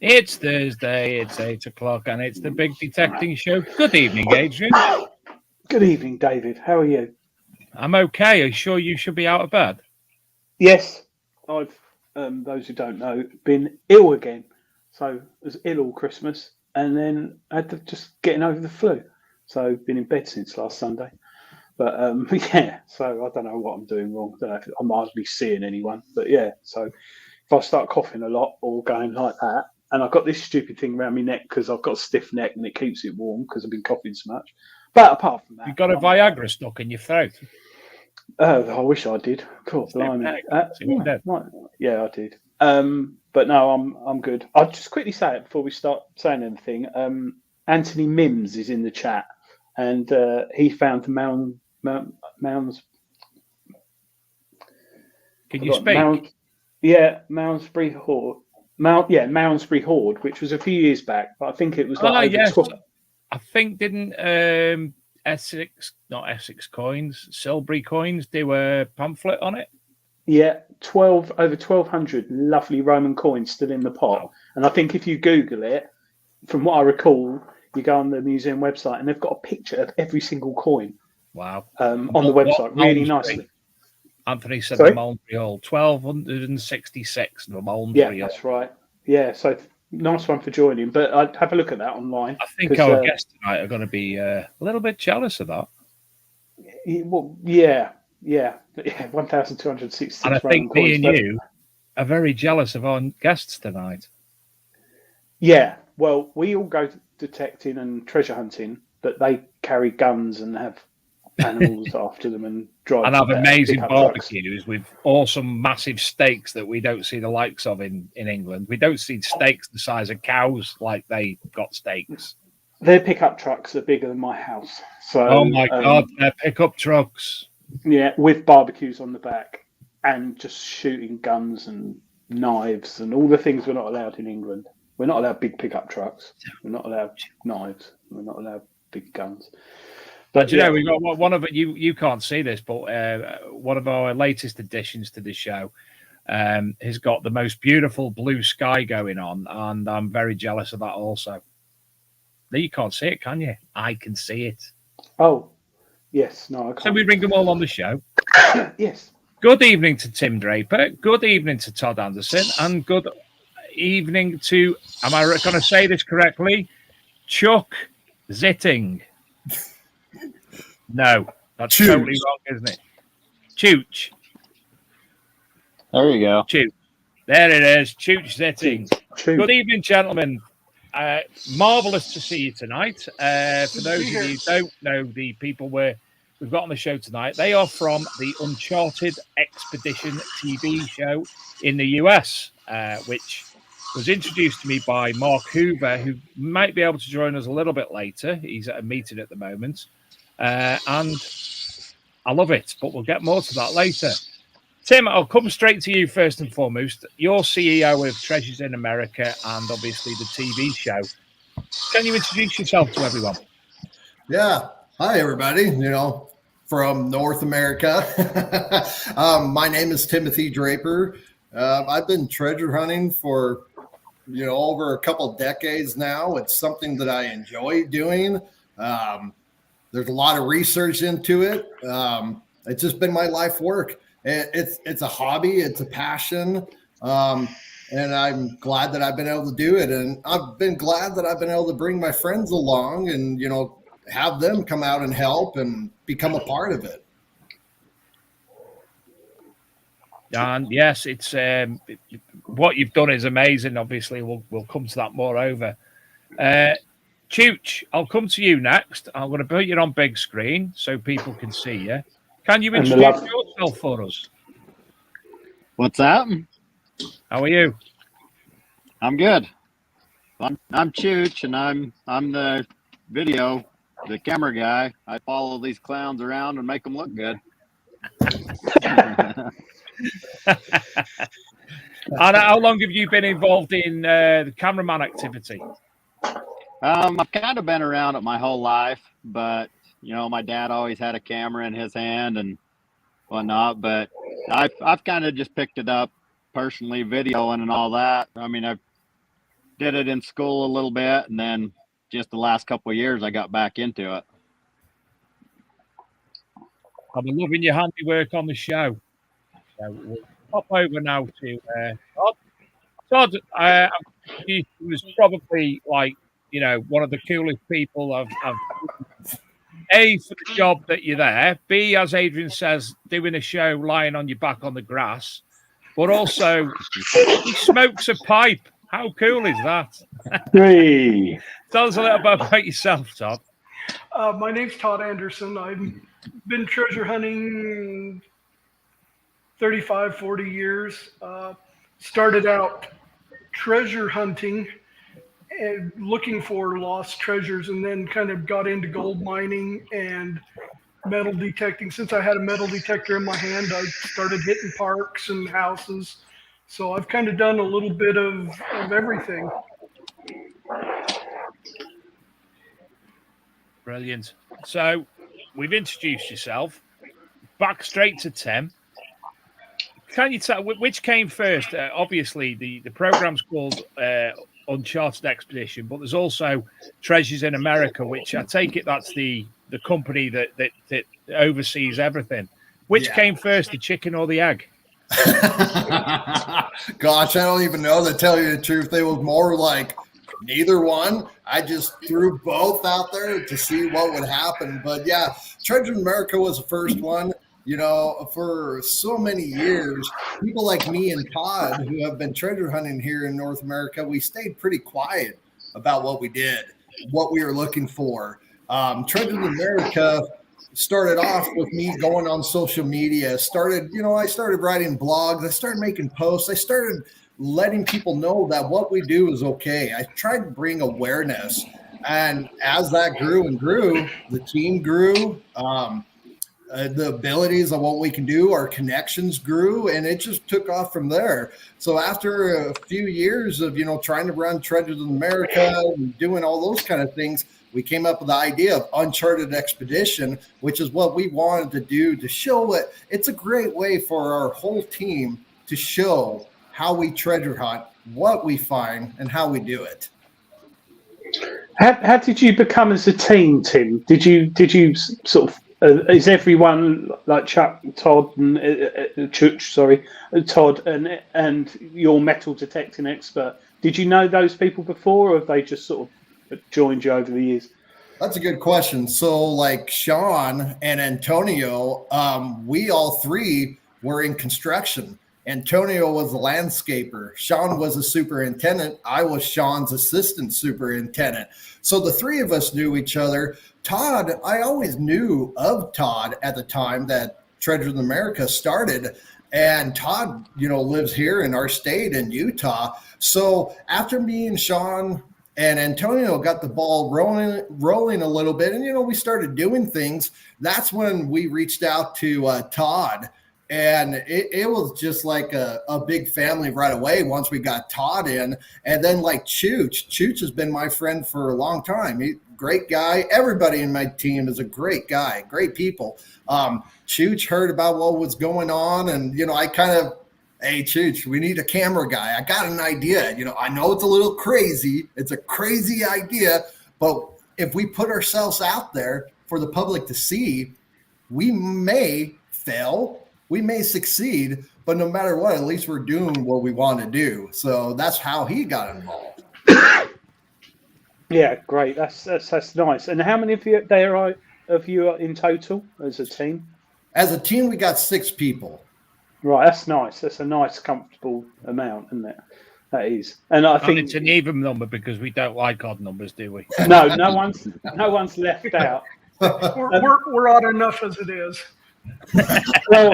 It's Thursday, it's 8 o'clock, and it's the Big Detecting Show. Good evening, Adrian. Good evening, David. How are you? I'm okay. Are you sure you should be out of bed? Yes, I've, those who don't know, been ill again. So I was ill all Christmas and then had to just getting over the flu. So been in bed since last Sunday. But yeah, so I don't know what I'm doing wrong. I don't know if I'm hardly seeing anyone. But yeah, so if I start coughing a lot or going like that, and I've got this stupid thing around my neck because I've got a stiff neck and it keeps it warm because I've been coughing so much. But apart from that, You've got a Viagra stuck in your throat. I wish I did. Cool, blimey. Yeah, I did. But no, I'm good. I'll just quickly say it before we start saying anything. Anthony Mims is in the chat, and he found Mounds. Can you speak? Malmesbury Hoard. Malmesbury Hoard, which was a few years back, but I think it was like yes. I think didn't Essex coins, Silbury coins do a pamphlet on it? Yeah, over 1,200 lovely Roman coins still in the pot. Wow. And I think if you Google it, from what I recall, you go on the museum website and they've got a picture of every single coin. Wow. On the website, really nicely. Anthony said the Malmesbury Hall, 1,266. The Malmesbury Hall. Yeah, that's right. Yeah, so nice one for joining. But I'd have a look at that online. I think our guests tonight are going to be a little bit jealous of that. Well, yeah, 1,266. And I think me and you are very jealous of our guests tonight. Yeah, well, we all go detecting and treasure hunting, but they carry guns and have animals after them and drive. And have amazing barbecues with awesome, massive steaks that we don't see the likes of in England. We don't see steaks the size of cows like they got steaks. Their pickup trucks are bigger than my house. So, oh my God, they're pickup trucks. Yeah, with barbecues on the back and just shooting guns and knives and all the things we're not allowed in England. We're not allowed big pickup trucks. We're not allowed knives. We're not allowed big guns. But you know, we got one of it. You can't see this, but one of our latest additions to the show has got the most beautiful blue sky going on, and I'm very jealous of that also. You can't see it, can you? I can see it. Oh, yes. No, I can't. So we bring them all on the show. Yes. Good evening to Tim Draper. Good evening to Todd Anderson. And good evening to, am I going to say this correctly? Chuck Zitting. No, that's Chooch. Totally wrong, isn't it? Chooch. There you go. Chooch. There it is. Chooch Zitting. Chooch. Good evening, gentlemen. Marvelous to see you tonight. For those of you who don't know the people we've got on the show tonight, they are from the Unchartered Expedition TV show in the US, which was introduced to me by Marc Hoover, who might be able to join us a little bit later. He's at a meeting at the moment. And I love it, but we'll get more to that later. Tim, I'll come straight to you first and foremost. You're CEO of Treasures in America and obviously the TV show. Can you introduce yourself to everyone? Yeah. Hi, everybody. From North America. My name is Timothy Draper. I've been treasure hunting for, over a couple decades now. It's something that I enjoy doing. There's a lot of research into it. It's just been my life work. It's a hobby. It's a passion. And I'm glad that I've been able to do it. And I've been glad that I've been able to bring my friends along and, have them come out and help and become a part of it. And yes, it's what you've done is amazing. Obviously, we'll come to that moreover. Chuch, I'll come to you next. I'm going to put you on big screen so people can see you. Can you introduce yourself for us? What's that? How are you? I'm good. I'm Chuch, and I'm the camera guy. I follow these clowns around and make them look good. And how long have you been involved in the cameraman activity? I've kind of been around it my whole life, but my dad always had a camera in his hand and whatnot. But I've kind of just picked it up personally, videoing and all that. I mean, I've did it in school a little bit, and then just the last couple of years, I got back into it. I've been loving your handiwork on the show. So we'll pop over now to Todd. Todd, he was probably like, one of the coolest people I've A, for the job that you're there. B, as Adrian says, doing a show lying on your back on the grass. But also, he smokes a pipe. How cool is that? Three. Tell us a little bit about yourself, Todd. My name's Todd Anderson. I've been treasure hunting 35, 40 years. Started out treasure hunting and looking for lost treasures, and then kind of got into gold mining and metal detecting. Since I had a metal detector in my hand, I started hitting parks and houses. So I've kind of done a little bit of everything. Brilliant. So we've introduced yourself. Back straight to Tim. Can you tell which came first? Obviously, the program's called Unchartered Expedition, but there's also Treasures in America, which I take it that's the company that oversees everything. Which came first, the chicken or the egg? Gosh, I don't even know, to tell you the truth. They was more like neither one. I just threw both out there to see what would happen. But yeah, Treasure in America was the first one. For so many years, people like me and Todd, who have been treasure hunting here in North America, we stayed pretty quiet about what we did, what we were looking for. Treasure in America started off with me going on social media. I started writing blogs. I started making posts. I started letting people know that what we do is okay. I tried to bring awareness. And as that grew and grew, the team grew. The abilities of what we can do, our connections grew, and it just took off from there. So after a few years of, trying to run Treasures in America and doing all those kind of things, we came up with the idea of Uncharted Expedition, which is what we wanted to do to show it. It's a great way for our whole team to show how we treasure hunt, what we find, and how we do it. How did you become as a team, Tim? Did you sort of is everyone like Chuck, Todd, and Todd, and your metal detecting expert? Did you know those people before, or have they just sort of joined you over the years? That's a good question. So, like Sean and Antonio, we all three were in construction. Antonio was a landscaper. Sean was a superintendent. I was Sean's assistant superintendent. So the three of us knew each other. Todd, I always knew of Todd at the time that Treasures in America started. And Todd, lives here in our state in Utah. So after me and Sean and Antonio got the ball rolling a little bit, and, we started doing things, that's when we reached out to Todd. And it was just like a big family right away once we got Todd in. And then like Chuch has been my friend for a long time. Great guy. Everybody in my team is a great guy, great people. Chuch heard about what was going on, and, I kind of, hey, Chuch, we need a camera guy. I got an idea. I know it's a little crazy. It's a crazy idea, but if we put ourselves out there for the public to see, we may fail, we may succeed, but no matter what, at least we're doing what we want to do. So that's how he got involved. Yeah, great. That's nice. And how many of you are in total as a team? As a team, we got 6 people. Right, that's nice. That's a nice, comfortable amount, isn't it? That is. And I think it's an even number because we don't like odd numbers, do we? No one's left out. We're odd enough as it is. Well,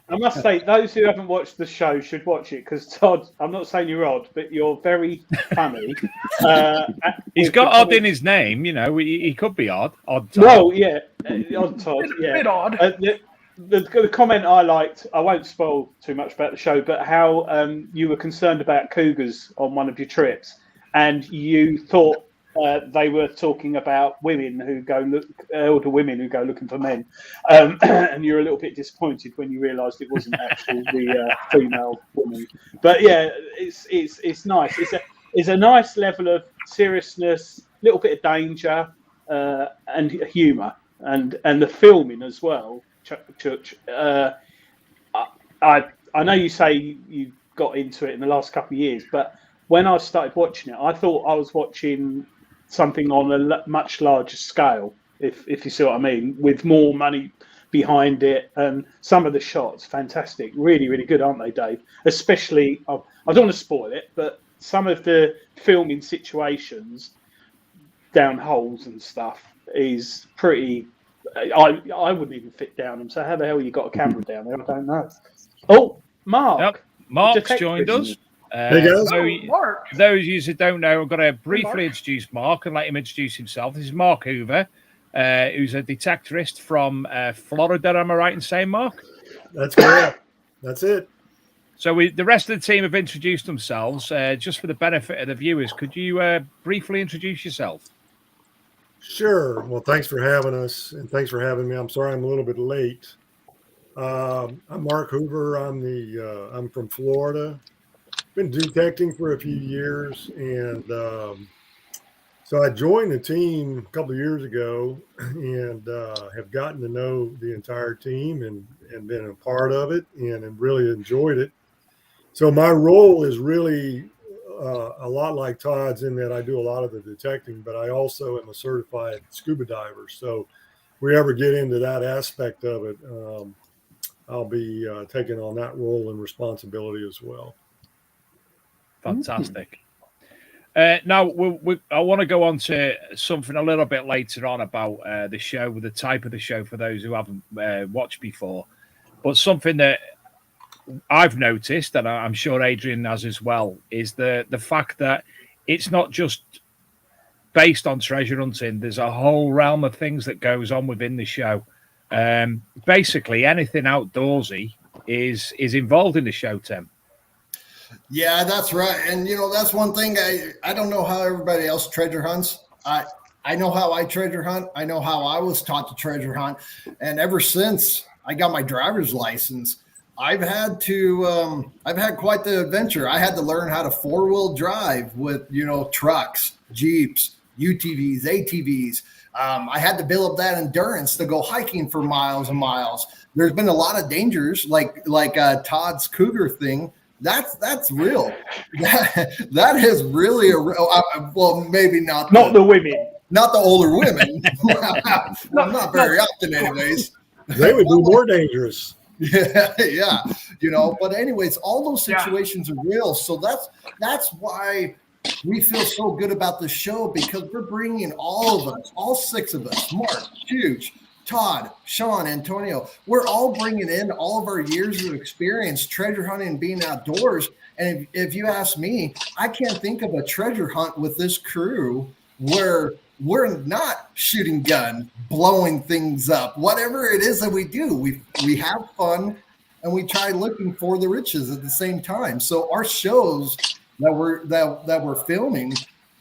I must say, those who haven't watched the show should watch it, because Todd, I'm not saying you're odd, but you're very funny. He's got odd in his name, he could be odd. Odd Todd. Well, yeah, odd Todd. Yeah. A bit odd. The comment I liked, I won't spoil too much about the show, but how you were concerned about cougars on one of your trips, and you thought they were talking about women who go older women who go looking for men, and you're a little bit disappointed when you realised it wasn't actually the female woman. But yeah, it's nice. is a nice level of seriousness, little bit of danger, and humour, and the filming as well. Chuch, I know you say you got into it in the last couple of years, but when I started watching it, I thought I was watching something on a much larger scale, if you see what I mean, with more money behind it, and some of the shots fantastic, really, really good, aren't they, Dave? Especially, I don't want to spoil it, but some of the filming situations down holes and stuff is pretty. I wouldn't even fit down them. So how the hell you got a camera down there? I don't know. Oh, Marc. Yep. Marc's joined us. Hey guys. Marc. Those of you who don't know, I've got to briefly introduce Marc and let him introduce himself. This is Marc Hoover, who's a detectorist from Florida. Am I right in saying, Marc? That's correct. That's it. So the rest of the team have introduced themselves. Just for the benefit of the viewers, could you briefly introduce yourself? Sure. Well, thanks for having us, and thanks for having me. I'm sorry I'm a little bit late. I'm Marc Hoover. I'm from Florida. Been detecting for a few years, and so I joined the team a couple of years ago, and have gotten to know the entire team and been a part of it, and have really enjoyed it. So my role is really a lot like Todd's in that I do a lot of the detecting, but I also am a certified scuba diver. So if we ever get into that aspect of it, I'll be taking on that role and responsibility as well. Fantastic. Now, I want to go on to something a little bit later on about the show, the type of the show for those who haven't watched before. But something that I've noticed, and I'm sure Adrian has as well, is the fact that it's not just based on treasure hunting. There's a whole realm of things that goes on within the show. Basically, anything outdoorsy is involved in the show, Tim. Yeah, that's right. And, that's one thing. I don't know how everybody else treasure hunts. I know how I treasure hunt. I know how I was taught to treasure hunt. And ever since I got my driver's license, I've had quite the adventure. I had to learn how to 4-wheel drive with, trucks, Jeeps, UTVs, ATVs. I had to build up that endurance to go hiking for miles and miles. There's been a lot of dangers, like Todd's cougar thing. That's real. That is really a real. Well, maybe not the women, not the older women. Well, not very often, anyways. They would be more dangerous. Yeah. But anyways, all those situations are real. So that's why we feel so good about the show, because we're bringing all of us, all 6 of us, Marc, Chuchie, Todd, Sean, Antonio, we're all bringing in all of our years of experience treasure hunting and being outdoors. And if you ask me, I can't think of a treasure hunt with this crew where we're not shooting gun, blowing things up, whatever it is that we do. We have fun, and we try looking for the riches at the same time. So our shows that we're filming,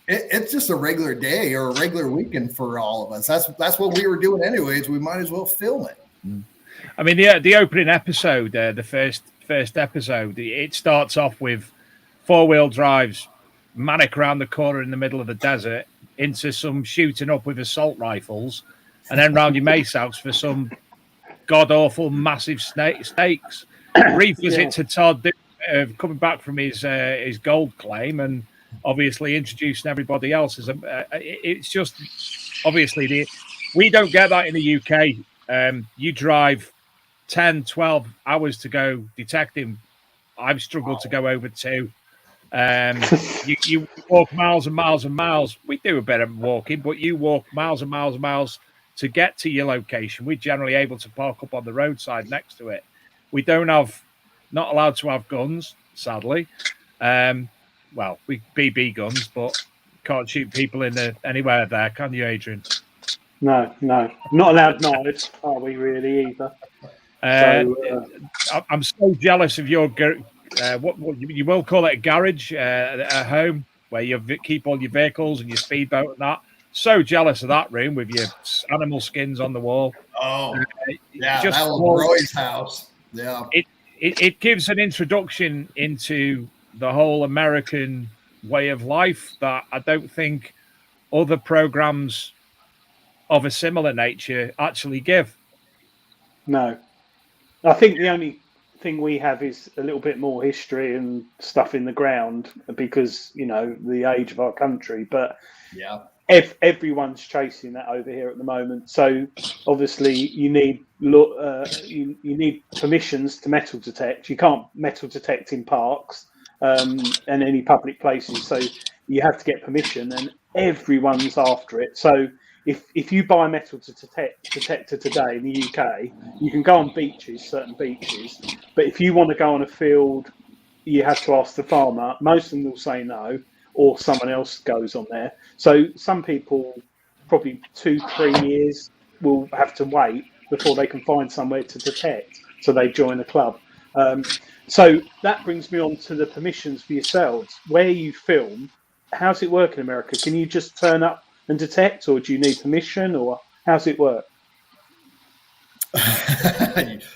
it's just a regular day or a regular weekend for all of us. That's what we were doing anyways. We might as well film it. I mean, the opening episode, the first episode, it starts off with 4-wheel drives, manic around the corner in the middle of the desert, into some shooting up with assault rifles, and then round your mace house for some god-awful massive stakes. Brief visit to Todd coming back from his gold claim, and obviously introducing everybody else. It's just, obviously, we don't get that in the UK. You drive 10, 12 hours to go detecting. I've struggled to go over 2. You walk miles and miles and miles. We do a bit of walking, but you walk miles and miles and miles to get to your location. We're generally able to park up on the roadside next to it. We not allowed to have guns, sadly. Well, we BB guns, but can't shoot people anywhere there, can you, Adrian? No, not allowed knives, are we really either? I'm so jealous of your what you will call it a garage at home, where you keep all your vehicles and your speedboat and that. So jealous of that room with your animal skins on the wall. Oh, yeah, that was Roy's house. Yeah, it gives an introduction into the whole American way of life that I don't think other programs of a similar nature actually give. No, I think the only thing we have is a little bit more history and stuff in the ground because, you know, the age of our country. But Yeah. everyone's chasing that over here at the moment. So obviously you need you need permissions to metal detect. You can't metal detect in parks and any public places. So you have to get permission, and everyone's after it. So if you buy a metal detector today in the UK, you can go on beaches, certain beaches, but if you want to go on a field, you have to ask the farmer. Most of them will say no, or someone else goes on there. So some people, probably 2-3 years, will have to wait before they can find somewhere to detect. So they join a club. So that brings me on to the permissions for yourselves. Where you film, how's it work in America? Can you just turn up and detect, or do you need permission, or how's it work?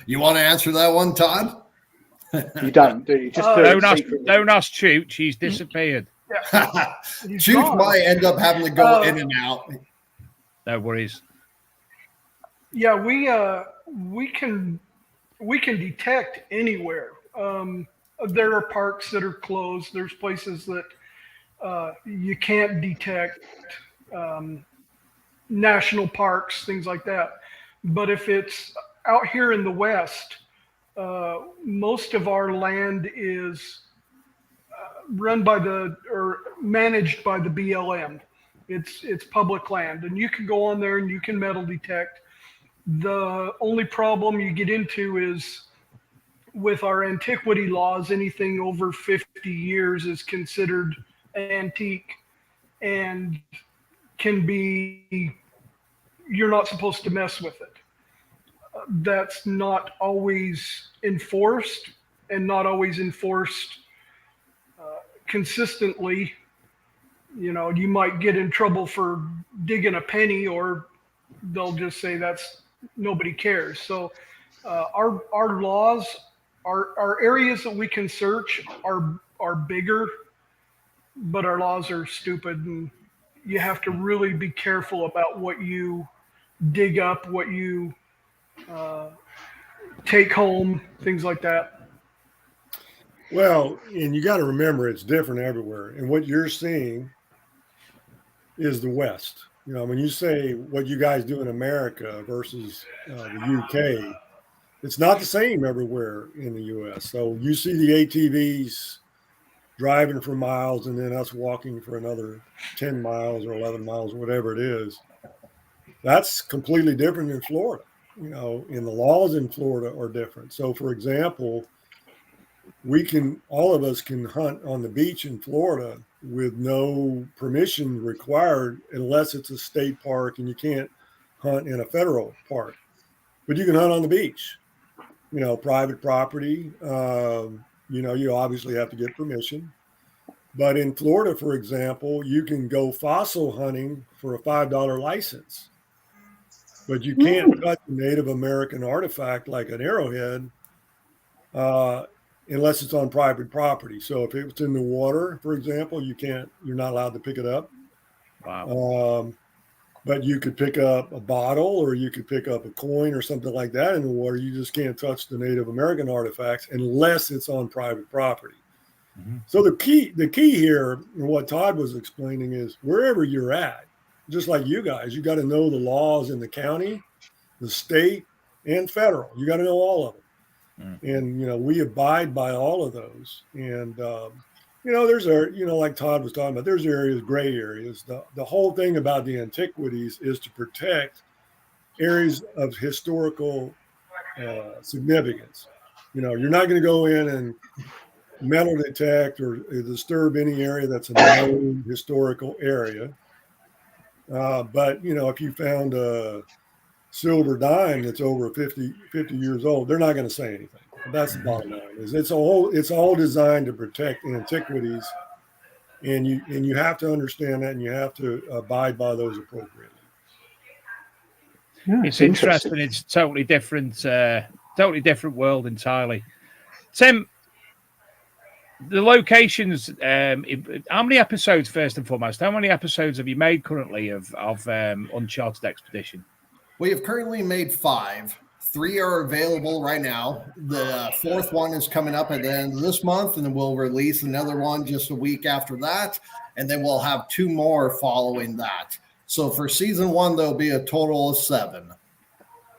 You want to answer that one, Todd? You don't, do you? Just don't ask Chuch. He's disappeared. Chuch might end up having to go in and out. No worries. Yeah, we can detect anywhere. There are parks that are closed. There's places that you can't detect, national parks, things like that. But if it's out here in the West, most of our land is run by or managed by the BLM. It's public land, and you can go on there and you can metal detect. The only problem you get into is with our antiquity laws. Anything over 50 years is considered antique and you're not supposed to mess with it. That's not always enforced, and not always enforced consistently. You know, you might get in trouble for digging a penny, or they'll just say nobody cares. So our laws, our areas that we can search are bigger, but our laws are stupid, and you have to really be careful about what you dig up, what you take home, things like that. Well, and you got to remember it's different everywhere. And what you're seeing is the West. You know, when you say what you guys do in America versus the UK, it's not the same everywhere in the US. So you see the ATVs driving for miles and then us walking for another 10 miles or 11 miles, whatever it is. That's completely different in Florida. You know, and the laws in Florida are different. So, for example, all of us can hunt on the beach in Florida with no permission required unless it's a state park, and you can't hunt in a federal park. But you can hunt on the beach, you know, private property. You know, you obviously have to get permission. But in Florida, for example, you can go fossil hunting for a $5 license. But you can't touch a Native American artifact like an arrowhead unless it's on private property. So if it's in the water, for example, you're not allowed to pick it up. Wow. But you could pick up a bottle, or you could pick up a coin or something like that in the water. You just can't touch the Native American artifacts unless it's on private property. Mm-hmm. So the key here, and what Todd was explaining, is wherever you're at, just like you guys, you got to know the laws in the county, the state, and federal. You got to know all of them. Mm. And, you know, we abide by all of those. And, you know, like Todd was talking about, there's areas, gray areas. The whole thing about the antiquities is to protect areas of historical significance. You know, you're not going to go in and metal detect or disturb any area that's a known historical area. But, you know, if you found a silver dime that's over 50 years old, they're not going to say anything. That's the bottom line. It's all designed to protect antiquities, and you have to understand that, and you have to abide by those appropriately. Yeah, it's interesting. It's totally different world entirely. Tim, the locations. How many episodes? First and foremost, how many episodes have you made currently of Uncharted Expedition? We have currently made 5. 3 are available right now. The 4th one is coming up at the end of this month, and then we'll release another one just a week after that, and then we'll have 2 more following that. So for season 1, there'll be a total of 7.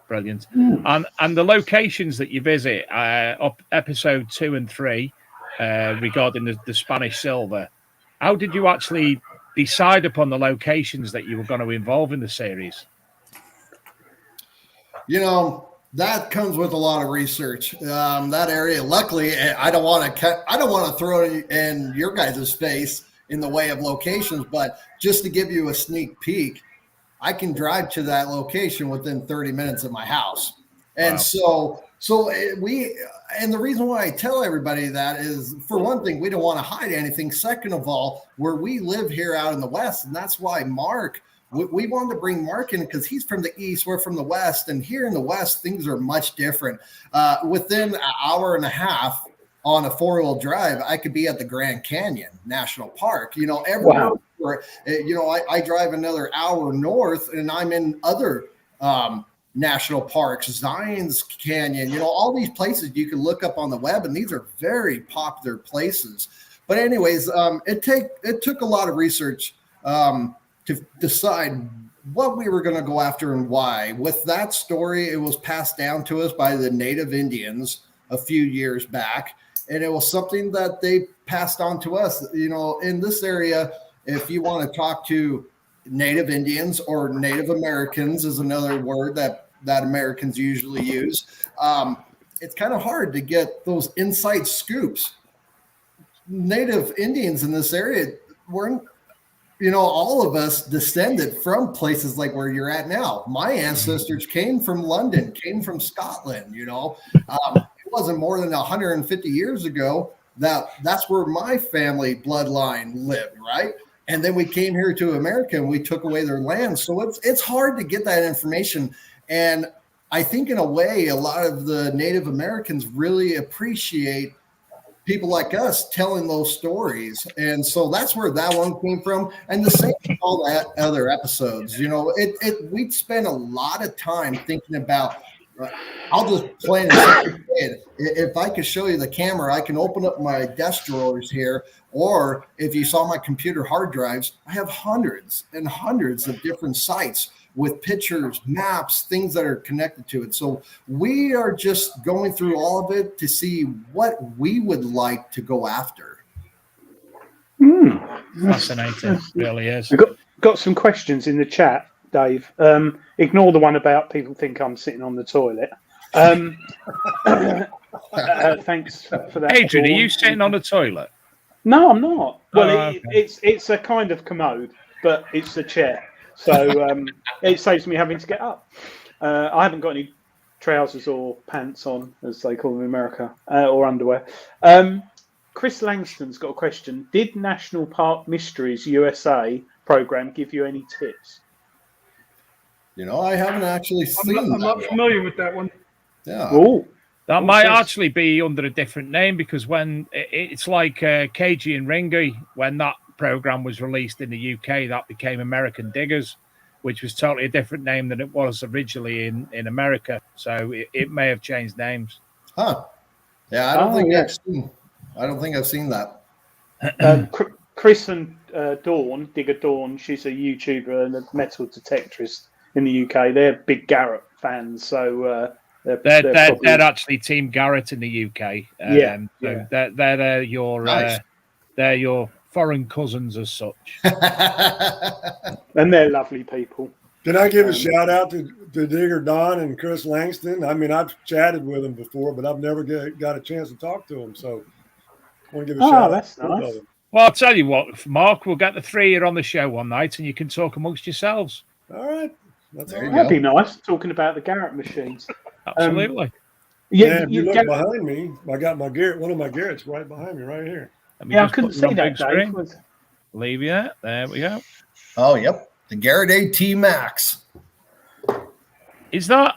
Brilliant. And the locations that you visit, up episode 2 and 3, regarding the Spanish silver, how did you actually decide upon the locations that you were going to involve in the series? You know, that comes with a lot of research. That area, luckily, I don't want to throw it in your guys' face in the way of locations, but just to give you a sneak peek, I can drive to that location within 30 minutes of my house. And wow. So the reason why I tell everybody that is, for one thing, we don't want to hide anything. Second of all, where we live here out in the West, and that's why we wanted to bring Marc in because he's from the East, we're from the West, and here in the West, things are much different. Within an hour and a half on a 4-wheel drive, I could be at the Grand Canyon National Park. You know, everywhere. Wow. You know, I drive another hour north, and I'm in other national parks, Zion's Canyon. You know, all these places you can look up on the web, and these are very popular places. But anyways, it took a lot of research to decide what we were going to go after and why. With that story, it was passed down to us by the Native Indians a few years back, and it was something that they passed on to us. You know, in this area, if you want to talk to Native Indians, or Native Americans is another word that Americans usually use, it's kind of hard to get those inside scoops. Native Indians in this area weren't, you know, all of us descended from places like where you're at now. My ancestors came from London, came from Scotland, you know. It wasn't more than 150 years ago that's where my family bloodline lived, right? And then we came here to America and we took away their land. So it's hard to get that information. And I think in a way, a lot of the Native Americans really appreciate people like us telling those stories. And so that's where that one came from. And the same with all that other episodes, you know, we'd spend a lot of time thinking about, I'll just plain and simple say it. If I could show you the camera, I can open up my desk drawers here. Or if you saw my computer hard drives, I have hundreds and hundreds of different sites with pictures, maps, things that are connected to it. So we are just going through all of it to see what we would like to go after. Fascinating, really is. We've got some questions in the chat, Dave. Ignore the one about people think I'm sitting on the toilet. Thanks for that. Adrian, are you sitting on the toilet? No, I'm not. Well, okay. it's a kind of commode, but it's a chair. So it saves me having to get up. I haven't got any trousers or pants on, as they call them in America, or underwear. Chris Langston's got a question. Did National Park Mysteries USA program give you any tips? You know, I haven't actually seen I'm not familiar with that one. Yeah. Ooh. That might actually be under a different name, because when it's like KG and Ringy, when that program was released in the UK, that became American Diggers, which was totally a different name than it was originally in America. So it may have changed names. Huh. Yeah, I don't think I've seen that. Chris and Dawn, Digger Dawn, she's a YouTuber and a metal detectorist in the UK. They're big Garrett fans, so they're actually Team Garrett in the UK. So they're your nice. They're your foreign cousins as such. And they're lovely people. Can I give a shout out to Digger Don and Chris Langston? I mean, I've chatted with them before, but I've never got a chance to talk to them. So I want to give a shout out. That's nice. Well, I'll tell you what, Marc, we'll get the three here on the show one night and you can talk amongst yourselves. All right. That'd be nice, talking about the Garrett machines. Absolutely. If you look behind me, I got my Garrett, one of my Garretts right behind me, right here. I couldn't see that, Dave. Leave you. There we go. Oh, yep. The Garrett AT Max. Is that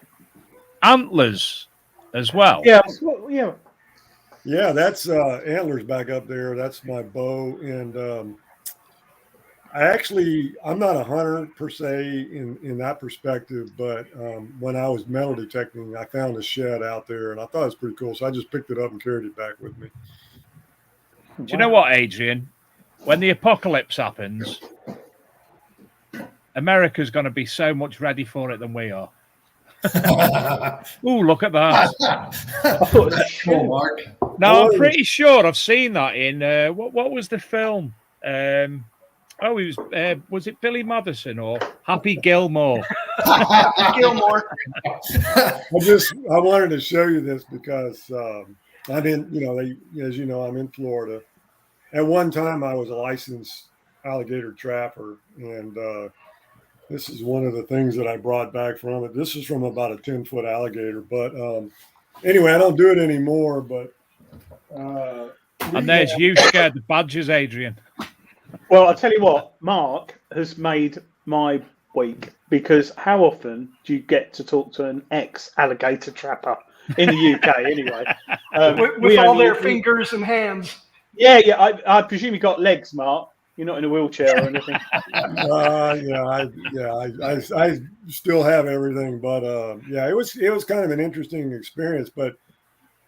antlers as well? Yeah. Yeah, that's antlers back up there. That's my bow, and I'm not a hunter per se in that perspective, but when I was metal detecting, I found a shed out there, and I thought it was pretty cool, so I just picked it up and carried it back with me. Do you know what, Adrian? When the apocalypse happens, America's going to be so much ready for it than we are. Oh, look at that! That's cool, Mark. Now I'm pretty sure I've seen that in what was the film? It was it Billy Madison or Happy Gilmore? Gilmore. I wanted to show you this because I'm in, as you know, I'm in Florida. At one time, I was a licensed alligator trapper, and this is one of the things that I brought back from it. This is from about a 10-foot alligator, but anyway, I don't do it anymore. But and there's you scared the badgers, Adrian. Well, I'll tell you what, Mark has made my week, because how often do you get to talk to an ex-alligator trapper in the UK anyway? With all their fingers and hands. Yeah, I presume you got legs, Mark. You're not in a wheelchair or anything. I still have everything, but it was kind of an interesting experience. But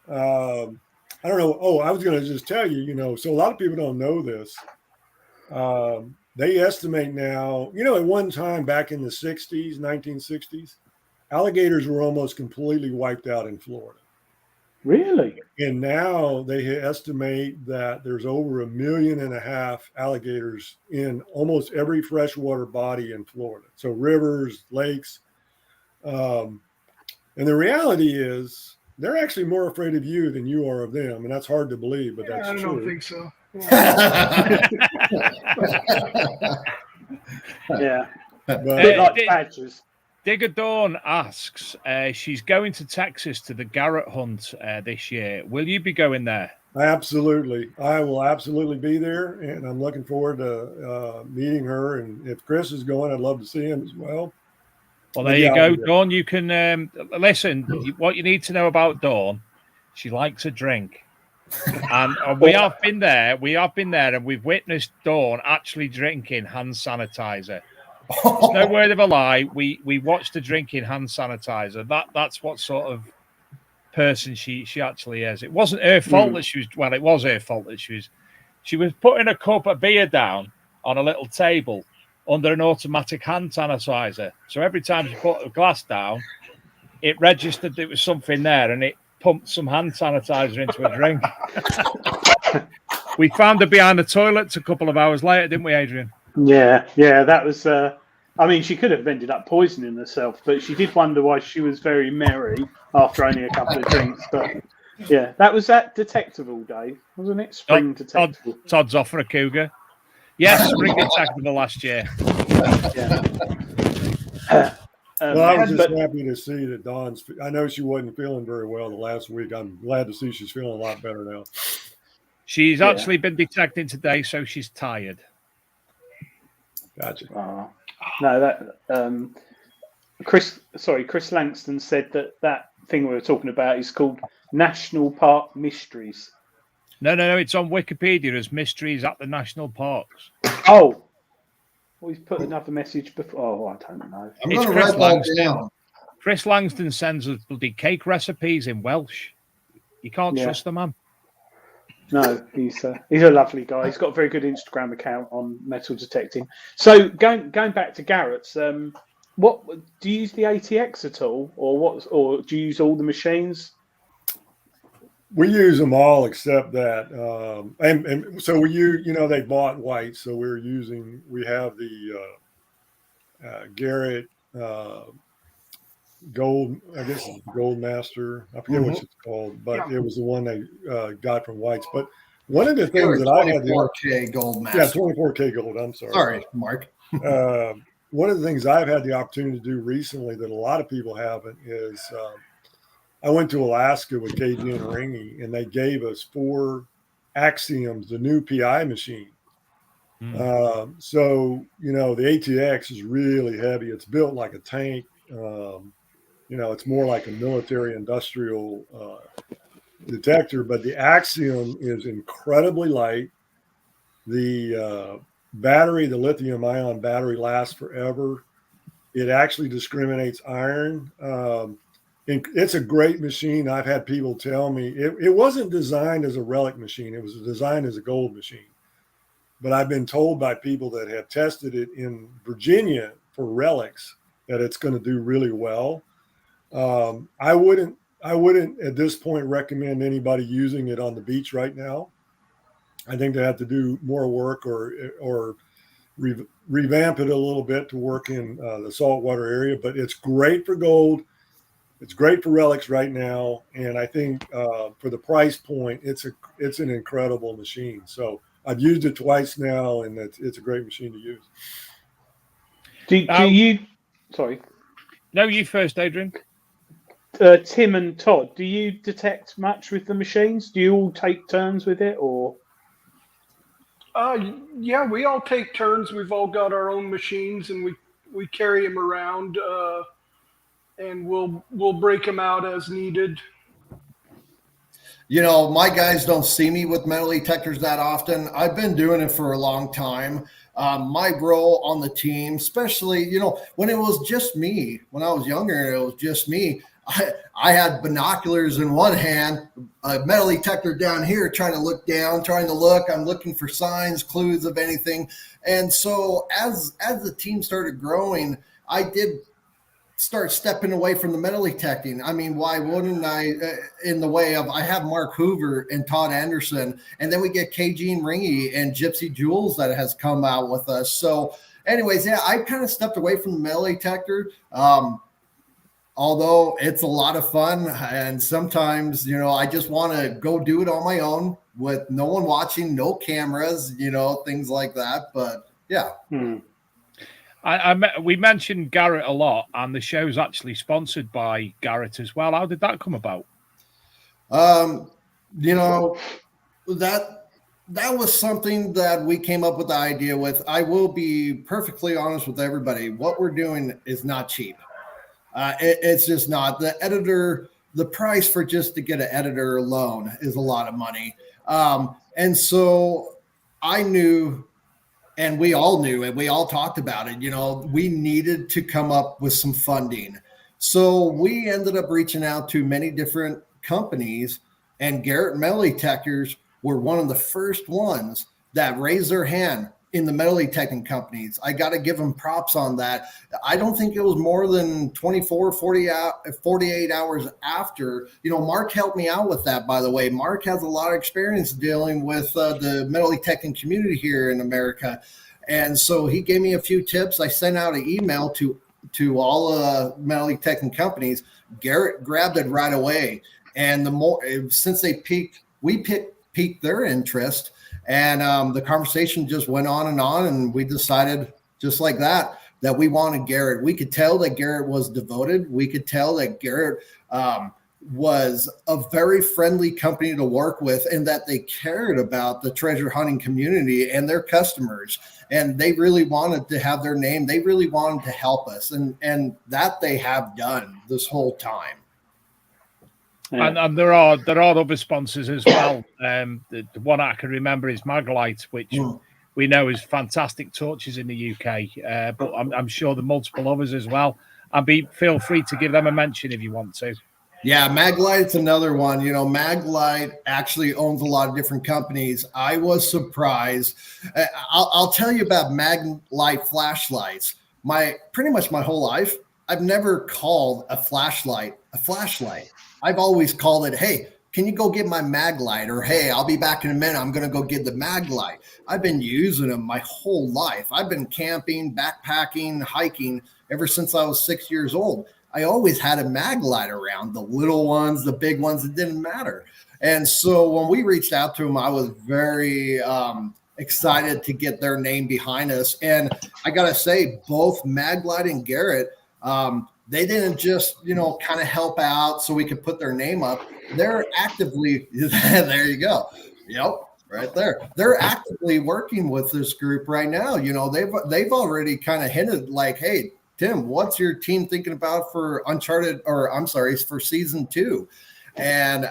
I don't know. Oh, I was going to just tell you, so a lot of people don't know this. They estimate now, at one time back in the 60s, 1960s, alligators were almost completely wiped out in Florida. Really? And now they estimate that there's over 1.5 million alligators in almost every freshwater body in Florida. So rivers, lakes. And the reality is they're actually more afraid of you than you are of them. And that's hard to believe, but that's true. I don't think so. Yeah. But, like badgers. Digger Dawn asks, she's going to Texas to the Garrett hunt this year. Will you be going there? Absolutely. I will absolutely be there, and I'm looking forward to meeting her. And if Chris is going, I'd love to see him as well. Well, there you go, Dawn. You can listen. What you need to know about Dawn, she likes a drink. And we have been there, and we've witnessed Dawn actually drinking hand sanitizer. It's no word of a lie. We watched her drinking hand sanitizer. That's what sort of person she actually is. It wasn't her fault that she was. Well, it was her fault that she was putting a cup of beer down on a little table under an automatic hand sanitizer. So every time she put a glass down, it registered there was something there, and it pumped some hand sanitizer into a drink. We found her behind the toilets a couple of hours later, didn't we, Adrian? Yeah, that was. She could have ended up poisoning herself, but she did wonder why she was very merry after only a couple of drinks. But yeah, that was at Detectable Day, wasn't it? Spring Detectable. Todd's off for a cougar. Yes, Spring Detectable last year. Yeah. Well, I was just happy to see that Dawn's. I know she wasn't feeling very well the last week. I'm glad to see she's feeling a lot better now. She's actually been detecting today, so she's tired. Gotcha. No, that Chris Langston said that thing we were talking about is called National Park Mysteries. No, it's on Wikipedia as Mysteries at the National Parks. Oh, well, he's put another message before. Oh, I don't know. I'm going to write that down. Chris Langston sends us bloody cake recipes in Welsh. You can't trust the man. No, he's a lovely guy. He's got a very good Instagram account on metal detecting. So going back to Garrett's, what do you use the ATX at all, or do you use all the machines? We use them all except that, and so they bought white, so we have the Garrett Gold, I guess Gold Master. I forget what it's called, but it was the one they got from White's. But one of the things that I had 24K Gold Master. 24K Gold. I'm sorry. Sorry, Mark. One of the things I've had the opportunity to do recently that a lot of people haven't is I went to Alaska with KG and Ringy, and they gave us 4 Axioms, the new PI machine. So the ATX is really heavy. It's built like a tank. It's more like a military industrial detector, but the Axiom is incredibly light. The battery, the lithium ion battery, lasts forever. It actually discriminates iron. It's a great machine. I've had people tell me it wasn't designed as a relic machine. It was designed as a gold machine. But I've been told by people that have tested it in Virginia for relics that it's going to do really well. I wouldn't at this point recommend anybody using it on the beach right now. I think they have to do more work or revamp it a little bit to work in the saltwater area. But it's great for gold. It's great for relics right now, and I think for the price point, it's an incredible machine. So I've used it twice now, and it's a great machine to use. Do you? Sorry. No, you first, Adrian. Tim and Todd, do you detect much with the machines? Do you all take turns with it, or? Yeah, we all take turns. We've all got our own machines, and we carry them around. And we'll break them out as needed. You know, my guys don't see me with metal detectors that often. I've been doing it for a long time. My role on the team, especially, you know, when it was just me, when I was younger, it was just me. I had binoculars in one hand, a metal detector down here, trying to look down, trying to look. I'm looking for signs, clues of anything. And so as the team started growing, I did start stepping away from the metal detecting. I mean, why wouldn't I, in the way of, I have Marc Hoover and Todd Anderson, and then we get KG and Ringy and Gypsy Jules that has come out with us. So anyways, yeah, I kind of stepped away from the metal detector. Although it's a lot of fun, and sometimes, you know, I just want to go do it on my own with no one watching, no cameras, you know, things like that. But yeah. We mentioned Garrett a lot, and the show's actually sponsored by Garrett as well. How did that come about? You know, that was something that we came up with the idea with. I will be perfectly honest with everybody. What we're doing is not cheap. It's just not. The editor, the price for just to get an editor alone is a lot of money. And so I knew, and we all knew, and we all talked about it, you know, we needed to come up with some funding. So we ended up reaching out to many different companies, and Garrett Metal Detectors were one of the first ones that raised their hand in the metal detecting companies. I got to give them props on that. I don't think it was more than 48 hours after, you know, Marc helped me out with that, by the way. Marc has a lot of experience dealing with the metal detecting community here in America. And so he gave me a few tips. I sent out an email to all metal detecting companies. Garrett grabbed it right away. And the more, since they piqued their interest, and the conversation just went on, and we decided just like that we wanted Garrett. We could tell that Garrett was devoted. We could tell that Garrett was a very friendly company to work with, and that they cared about the treasure hunting community and their customers. And they really wanted to have their name. They really wanted to help us, and that they have done this whole time. Yeah. And there are other sponsors as well. The one I can remember is Maglite, which we know is fantastic torches in the UK. But I'm sure there are multiple others as well. And feel free to give them a mention if you want to. Yeah, Maglite's another one. You know, Maglite actually owns a lot of different companies. I was surprised. I'll tell you about Maglite flashlights. Pretty much my whole life, I've never called a flashlight a flashlight. I've always called it, hey, can you go get my Maglite? Or, hey, I'll be back in a minute. I'm going to go get the Maglite. I've been using them my whole life. I've been camping, backpacking, hiking ever since I was 6 years old. I always had a Maglite around, the little ones, the big ones, it didn't matter. And so when we reached out to them, I was very excited to get their name behind us. And I got to say, both Maglite and Garrett, they didn't just, kind of help out so we could put their name up. They're actively, there you go. Yep, right there. They're actively working with this group right now. They've already kind of hinted like, hey, Tim, what's your team thinking about for for season 2? And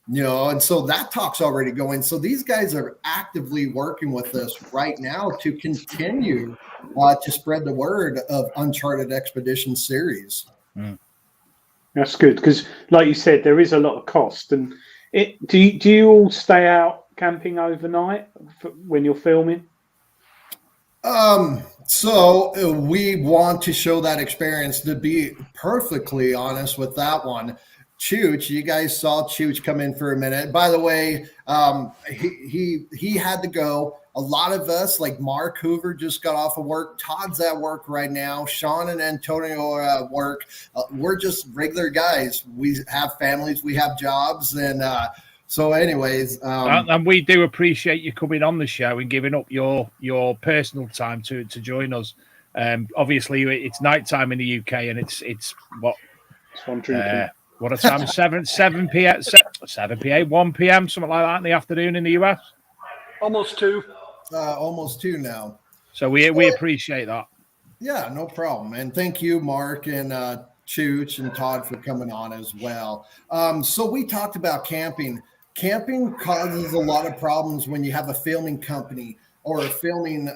And so that talk's already going. So these guys are actively working with us right now to continue to spread the word of Uncharted Expedition series. That's good because, like you said, there is a lot of cost. And do you all stay out camping overnight when you're filming? So we want to show that experience. To be perfectly honest with that one, Chuch, you guys saw Chuch come in for a minute. By the way, he had to go. A lot of us, like Marc Hoover, just got off of work. Todd's at work right now. Sean and Antonio are at work. We're just regular guys. We have families. We have jobs. And so anyways. And we do appreciate you coming on the show and giving up your personal time to join us. Obviously, it's nighttime in the UK, and it's what? So I'm drinking. What a time, 7 p.m., 1 p.m., something like that in the afternoon in the US? Almost 2. Almost 2 now. So we appreciate that. Yeah, no problem. And thank you, Marc and Chuch and Todd for coming on as well. So we talked about camping. Camping causes a lot of problems when you have a filming company or a filming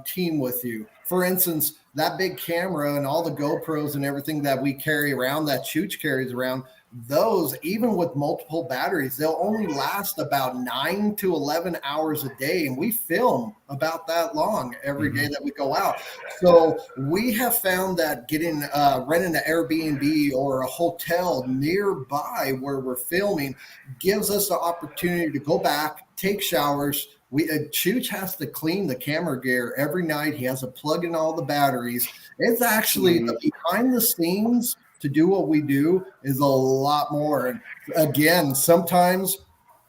team with you. For instance, that big camera and all the GoPros and everything that we carry around, that Chuch carries around, those, even with multiple batteries, they'll only last about 9 to 11 hours a day. And we film about that long every day that we go out. So we have found that getting renting an Airbnb or a hotel nearby where we're filming gives us the opportunity to go back, take showers. Chuch has to clean the camera gear every night. He has to plug in all the batteries. It's actually the behind the scenes to do what we do is a lot more. And again, sometimes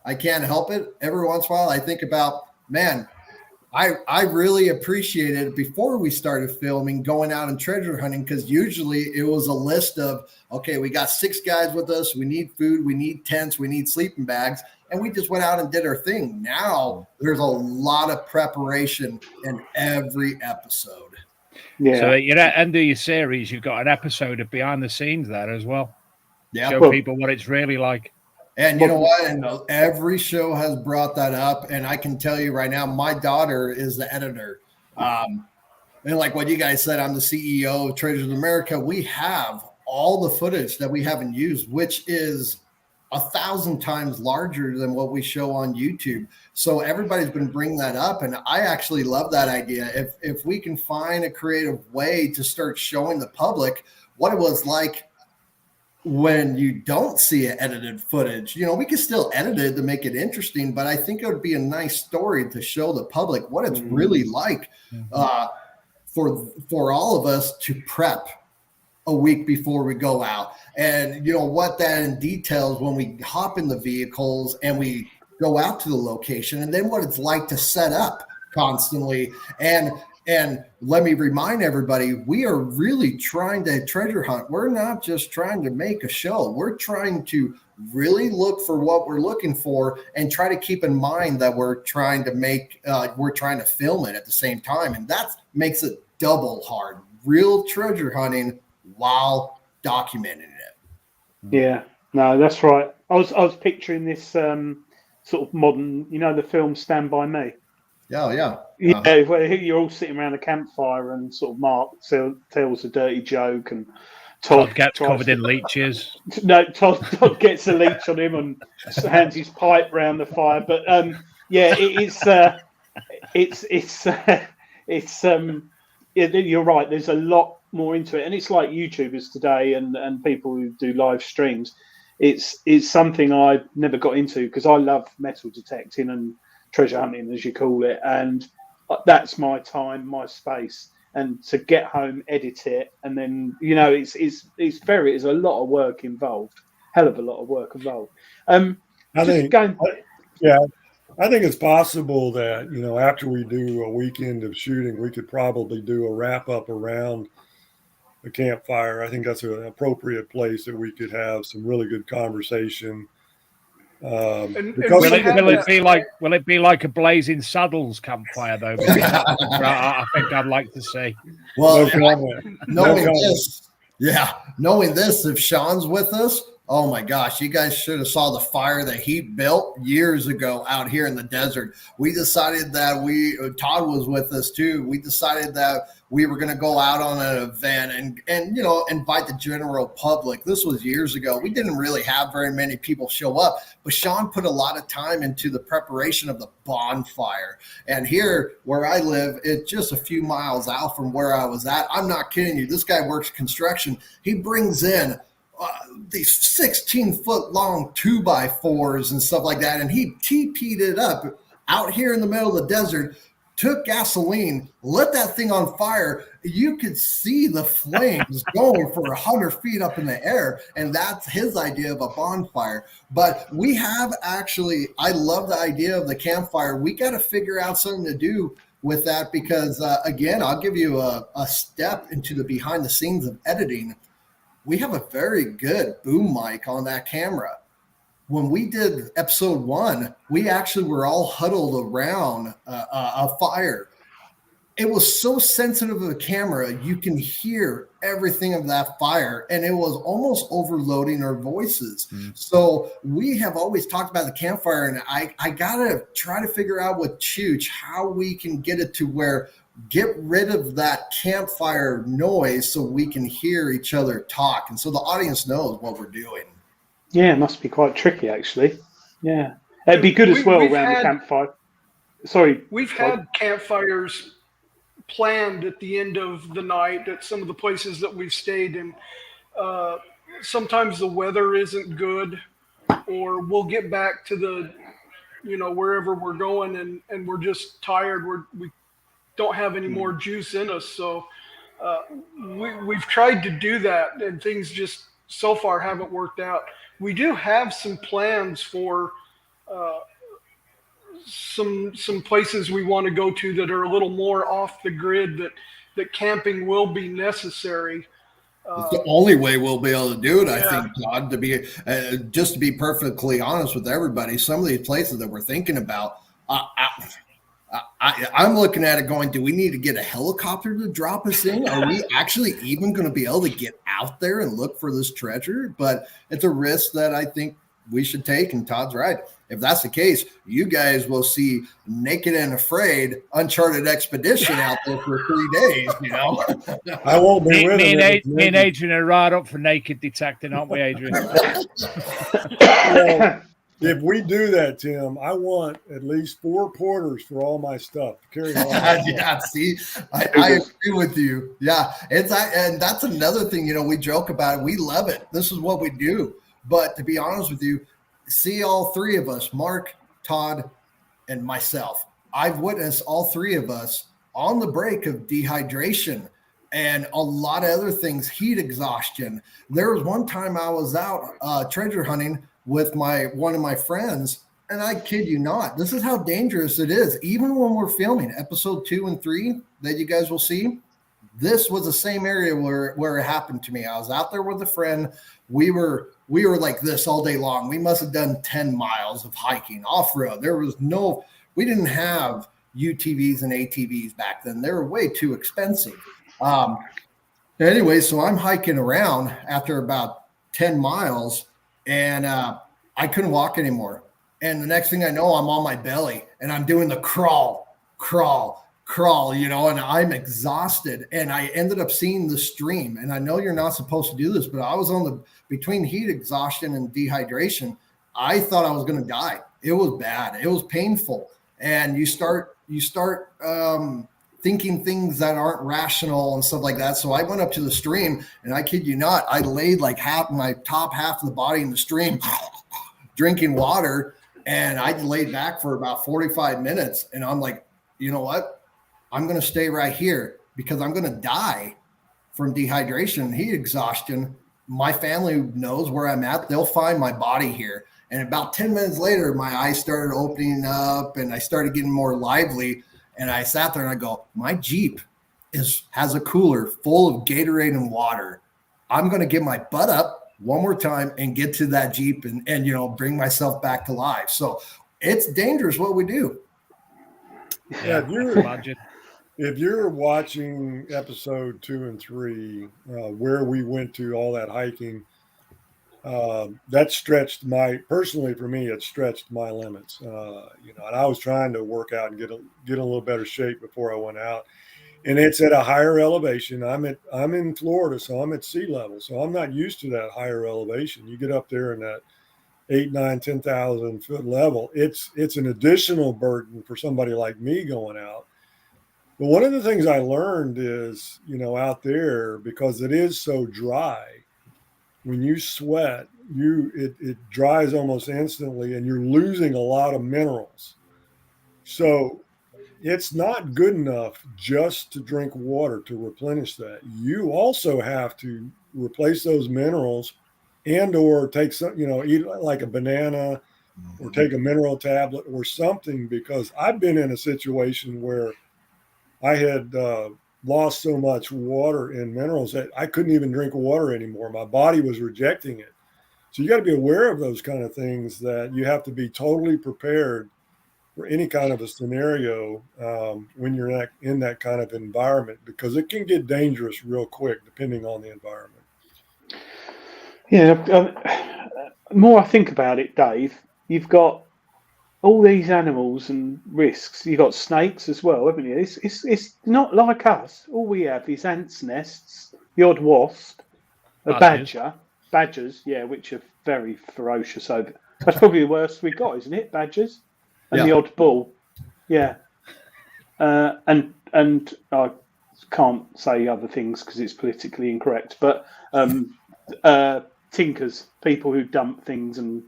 I can't help it. Every once in a while, I think about, man, I really appreciated before we started filming going out and treasure hunting, because usually it was a list of, okay, we got 6 guys with us. We need food. We need tents. We need sleeping bags. And we just went out and did our thing. Now there's a lot of preparation in every episode. Yeah. So at the end of your series, you've got an episode of behind the scenes there as well. Yeah. Show people what it's really like. And you know what? And every show has brought that up. And I can tell you right now, my daughter is the editor. And like what you guys said, I'm the CEO of Treasures of America. We have all the footage that we haven't used, which is 1,000 times larger than what we show on YouTube. So everybody's been bringing that up. And I actually love that idea. If we can find a creative way to start showing the public what it was like when you don't see an edited footage, we can still edit it to make it interesting, but I think it would be a nice story to show the public what it's really like for all of us to prep a week before we go out. And what that entails when we hop in the vehicles and we go out to the location, and then what it's like to set up constantly. And let me remind everybody, we are really trying to treasure hunt. We're not just trying to make a show. We're trying to really look for what we're looking for and try to keep in mind that we're trying to film it at the same time. And that makes it double hard. Real treasure hunting while documenting it. Yeah, no, that's right. I was picturing this sort of modern, the film Stand By Me. Yeah. Where you're all sitting around a campfire and sort of Marc tells a dirty joke and Todd gets covered in leeches. No, Todd gets a leech on him and hands his pipe round the fire. But you're right. There's a lot more into it, and it's like YouTubers today and people who do live streams. It's something I never got into because I love metal detecting and treasure hunting, as you call it, and that's my time, my space. And to get home, edit it, and then it's a lot of work involved, hell of a lot of work involved. I think it's possible that after we do a weekend of shooting, we could probably do a wrap up around the campfire. I think that's an appropriate place that we could have some really good conversation. Will it be like a Blazing Saddles campfire though? I think I'd like to see. Well, knowing this, if Sean's with us, Oh my gosh, you guys should have saw the fire that he built years ago out here in the desert. We decided that Todd was with us too. We decided that we were going to go out on an event and invite the general public. This was years ago. We didn't really have very many people show up, but Sean put a lot of time into the preparation of the bonfire. And here where I live, it's just a few miles out from where I was at. I'm not kidding you. This guy works construction. He brings in these 16-foot long 2x4s and stuff like that. And he TP'd it up out here in the middle of the desert, took gasoline, lit that thing on fire. You could see the flames going for 100 feet up in the air. And that's his idea of a bonfire. But we have actually, I love the idea of the campfire. We got to figure out something to do with that because, again, I'll give you a step into the behind the scenes of editing. We have a very good boom mic on that camera. When we did episode 1, we actually were all huddled around a fire. It was so sensitive of a camera, you can hear everything of that fire, and it was almost overloading our voices. So we have always talked about the campfire, and I got to try to figure out with Chuch how we can get it to where get rid of that campfire noise so we can hear each other talk. And so the audience knows what we're doing. Yeah, it must be quite tricky, actually. Yeah. It'd be good as well around the campfire. Sorry. We've had campfires planned at the end of the night at some of the places that we've stayed in. Sometimes the weather isn't good, or we'll get back to the, wherever we're going and we're just tired. We don't have any more juice in us. So we've tried to do that, and things just so far haven't worked out. We do have some plans for some places we want to go to that are a little more off the grid, that camping will be necessary. It's the only way we'll be able to do it, I think, Todd, to be just to be perfectly honest with everybody. Some of these places that we're thinking about, I'm looking at it going, do we need to get a helicopter to drop us in? Are we actually even going to be able to get out there and look for this treasure? But it's a risk that I think we should take, and Todd's right. If that's the case, you guys will see Naked and Afraid Uncharted Expedition out there for 3 days, I won't be with me and Adrian are right up for naked detecting, aren't we, Adrian? Well, if we do that, Tim, I want at least 4 porters for all my stuff. Carry on. Yeah, see, I agree with you. Yeah, and that's another thing. We joke about it. We love it. This is what we do. But to be honest with you, see all 3 of us, Mark, Todd, and myself. I've witnessed all 3 of us on the break of dehydration and a lot of other things, heat exhaustion. There was one time I was out treasure hunting with one of my friends, and I kid you not, this is how dangerous it is. Even when we're filming episode 2 and 3 that you guys will see, this was the same area where it happened to me. I was out there with a friend. We were like this all day long. We must have done 10 miles of hiking off-road. We didn't have UTVs and ATVs back then. They were way too expensive. Anyway, so I'm hiking around after about 10 miles, and I couldn't walk anymore. And the next thing I know, I'm on my belly, and I'm doing the crawl, and I'm exhausted. And I ended up seeing the stream. And I know you're not supposed to do this, but I was between heat exhaustion and dehydration. I thought I was going to die. It was bad. It was painful. And you start thinking things that aren't rational and stuff like that. So I went up to the stream, and I kid you not, I laid like my top half of the body in the stream, drinking water. And I laid back for about 45 minutes. And I'm like, you know what? I'm going to stay right here because I'm going to die from dehydration and heat exhaustion. My family knows where I'm at. They'll find my body here. And about 10 minutes later, my eyes started opening up and I started getting more lively. And I sat there and I go, my Jeep has a cooler full of Gatorade and water. I'm going to get my butt up one more time and get to that Jeep and bring myself back to life. So it's dangerous what we do. Yeah, if you're watching episode 2 and 3, where we went to all that hiking, that stretched personally for me, it stretched my limits. And I was trying to work out and get a little better shape before I went out. And it's at a higher elevation. I'm in Florida, so I'm at sea level. So I'm not used to that higher elevation. You get up there in that 8, 9, 10,000 foot level. It's an additional burden for somebody like me going out. But one of the things I learned is, out there, because it is so dry, when you sweat, it dries almost instantly, and you're losing a lot of minerals. So it's not good enough just to drink water to replenish that. You also have to replace those minerals and or take some, eat like a banana or take a mineral tablet or something, because I've been in a situation where I had lost so much water and minerals that I couldn't even drink water anymore. My body was rejecting it. So you got to be aware of those kind of things, that you have to be totally prepared for any kind of a scenario when you're in that kind of environment, because it can get dangerous real quick depending on the environment. Yeah, the more I think about it, Dave, you've got all these animals and risks. You've got snakes as well, haven't you? It's not like us. All we have is ants' nests, the odd wasp, a badgers, yeah, which are very ferocious. So that's probably the worst we've got, isn't it? Badgers. And the odd bull, yeah, and I can't say other things because it's politically incorrect. But tinkers, people who dump things and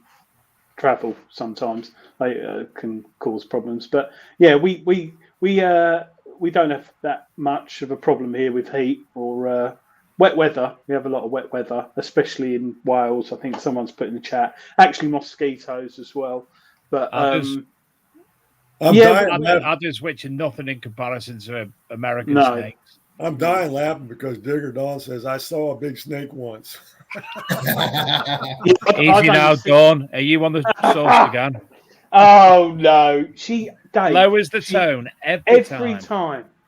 travel, sometimes they can cause problems. But yeah, we don't have that much of a problem here with heat or wet weather. We have a lot of wet weather, especially in Wales. I think someone's put in the chat. Actually, mosquitoes as well, but. Others which are nothing in comparison to American snakes. I'm dying laughing because Digger Dawn says, I saw a big snake once. Easy now, Dawn. Are you on the source again? Oh, no. Dave, lowers the tone every time.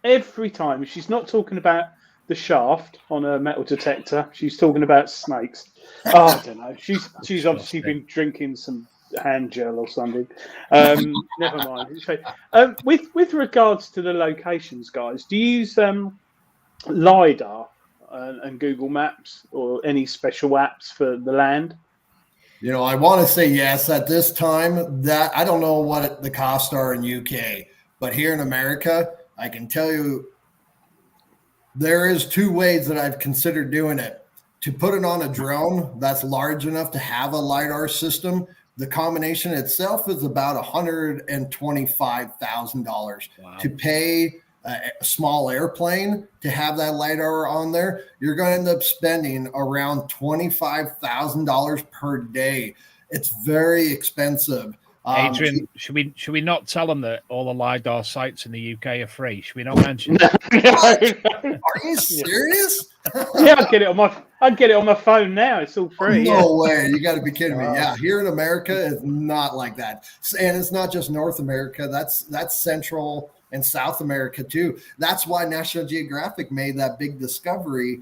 Every time. She's not talking about the shaft on a metal detector. She's talking about snakes. Oh, I don't know. She's obviously been drinking some hand gel or something. Never mind. With regards to the locations, guys, do you use LiDAR and Google Maps or any special apps for the land? I want to say yes at this time. That I don't know what the costs are in UK, but here in America, I can tell you there is 2 ways that I've considered doing it. To put it on a drone that's large enough to have a LiDAR system, the combination itself is about $125,000. Wow. To pay a small airplane to have that LiDAR on there, you're going to end up spending around $25,000 per day. It's very expensive. Adrian, should we not tell them that all the LiDAR sites in the UK are free? Should we not mention Are you serious? Yeah, I'd get it on my phone now. It's all free. No way. You got to be kidding me. Yeah, here in America, it's not like that. And it's not just North America. That's Central and South America too. That's why National Geographic made that big discovery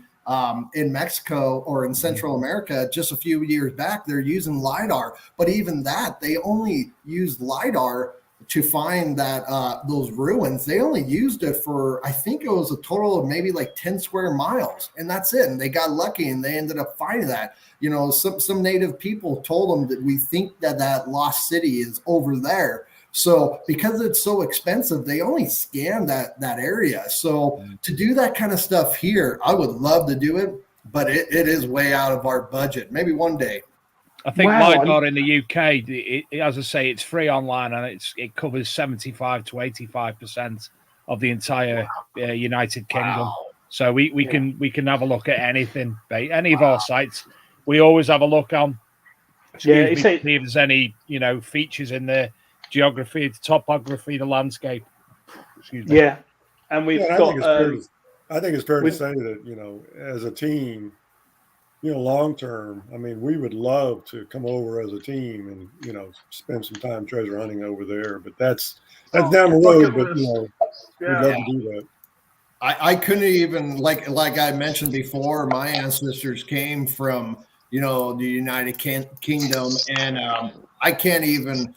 in Mexico or in Central America just a few years back. They're using LiDAR, but even that, they only used LiDAR to find that those ruins. They only used it for, I think it was a total of maybe like 10 square miles, and that's it. And they got lucky and they ended up finding that. Some native people told them that we think that lost city is over there. So because it's so expensive, they only scan that area. So to do that kind of stuff here, I would love to do it, but it is way out of our budget. Maybe one day. I think LiDAR in the UK, as I say, it's free online and it covers 75 to 85% of the entire United Kingdom. So we can have a look at anything, any of our sites. We always have a look on. See if there's any features in there. Geography, the topography, the landscape. Excuse me. Yeah, and we've got. I think it's fair to say that as a team, long term. I mean, we would love to come over as a team and spend some time treasure hunting over there. But that's down the road. But we'd love to do that. I couldn't even like I mentioned before. My ancestors came from the United Kingdom. And I can't even,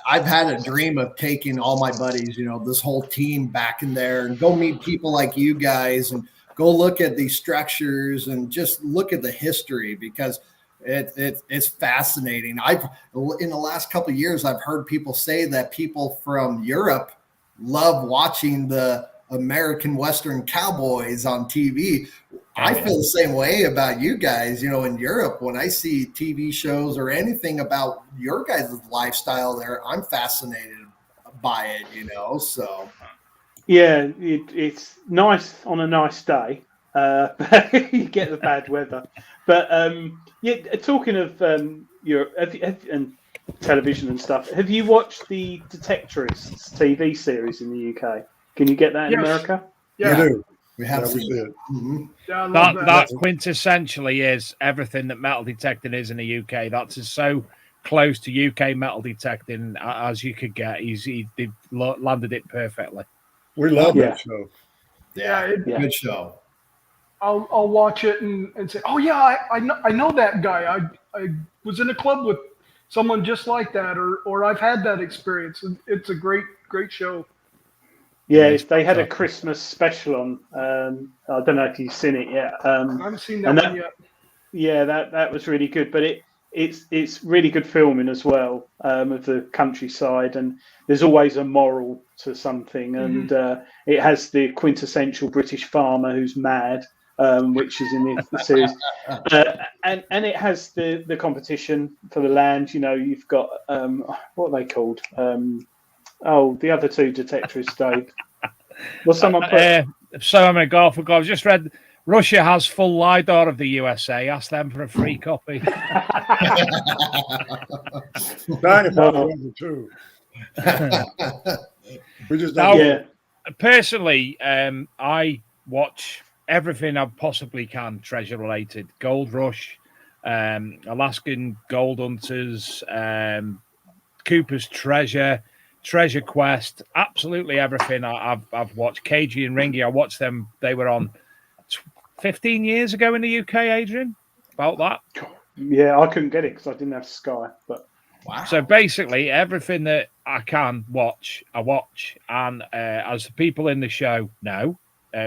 I've had a dream of taking all my buddies, this whole team back in there and go meet people like you guys and go look at these structures and just look at the history, because it's fascinating. In the last couple of years, I've heard people say that people from Europe love watching the American Western cowboys on TV. I feel the same way about you guys. In Europe, when I see TV shows or anything about your guys' lifestyle there, I'm fascinated by it, so. Yeah, it's nice on a nice day. You get the bad weather. But talking of Europe and television and stuff, have you watched the Detectorists TV series in the UK? Can you get that in America? Yeah, we do. We have seen it. Mm-hmm. Yeah, That quintessentially is everything that metal detecting is in the UK. That's so close to UK metal detecting as you could get. They landed it perfectly. We love that show. Yeah, good show. I'll watch it and say, oh yeah, I know that guy. I was in a club with someone just like that, or I've had that experience. It's a great show. Yeah, they had a Christmas special on. I don't know if you've seen it yet. I haven't seen that one yet. Yeah, that was really good. But it's really good filming as well, of the countryside, and there's always a moral to something, and it has the quintessential British farmer who's mad, which is in the series, and it has the competition for the land. You've got what are they called? The other two detectorists, Dave. Well, someone put. So I'm a golfer. I've just read Russia has full LiDAR of the USA. Ask them for a free copy. Too. Personally, I watch everything I possibly can treasure related. Gold Rush, Alaskan Gold Hunters, Cooper's Treasure Quest, absolutely everything I've watched. KG and Ringy, I watched them. They were on 15 years ago in the UK, Adrian, about that. Yeah, I couldn't get it because I didn't have Sky. But wow. So basically, everything that I can watch, I watch. And as the people in the show know,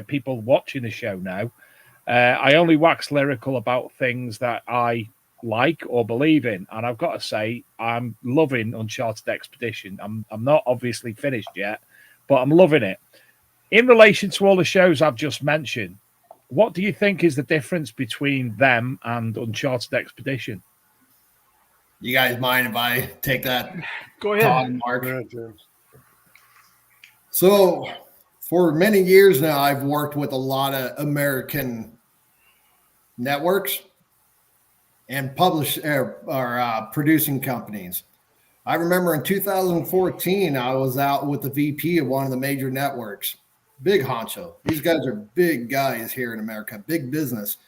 people watching the show know, I only wax lyrical about things that I like or believe in, and I've got to say I'm loving Uncharted Expedition. I'm not obviously finished yet, but I'm loving it. In relation to all the shows I've just mentioned, what do you think is the difference between them and Uncharted Expedition? You guys mind if I take that? Go ahead, Todd and Mark. So for many years now, I've worked with a lot of American networks and producing companies. I remember in 2014, I was out with the VP of one of the major networks, big honcho. These guys are big guys here in America, big business.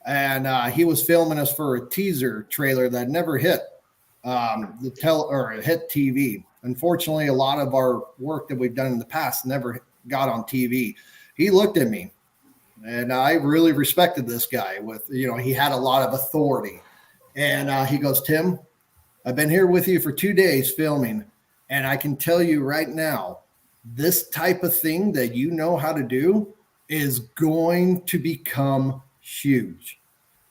And he was filming us for a teaser trailer that never hit hit TV. Unfortunately, a lot of our work that we've done in the past never got on TV. He looked at me, and I really respected this guy. He had a lot of authority. And he goes, Tim, I've been here with you for 2 days filming, and I can tell you right now, this type of thing that you know how to do is going to become huge.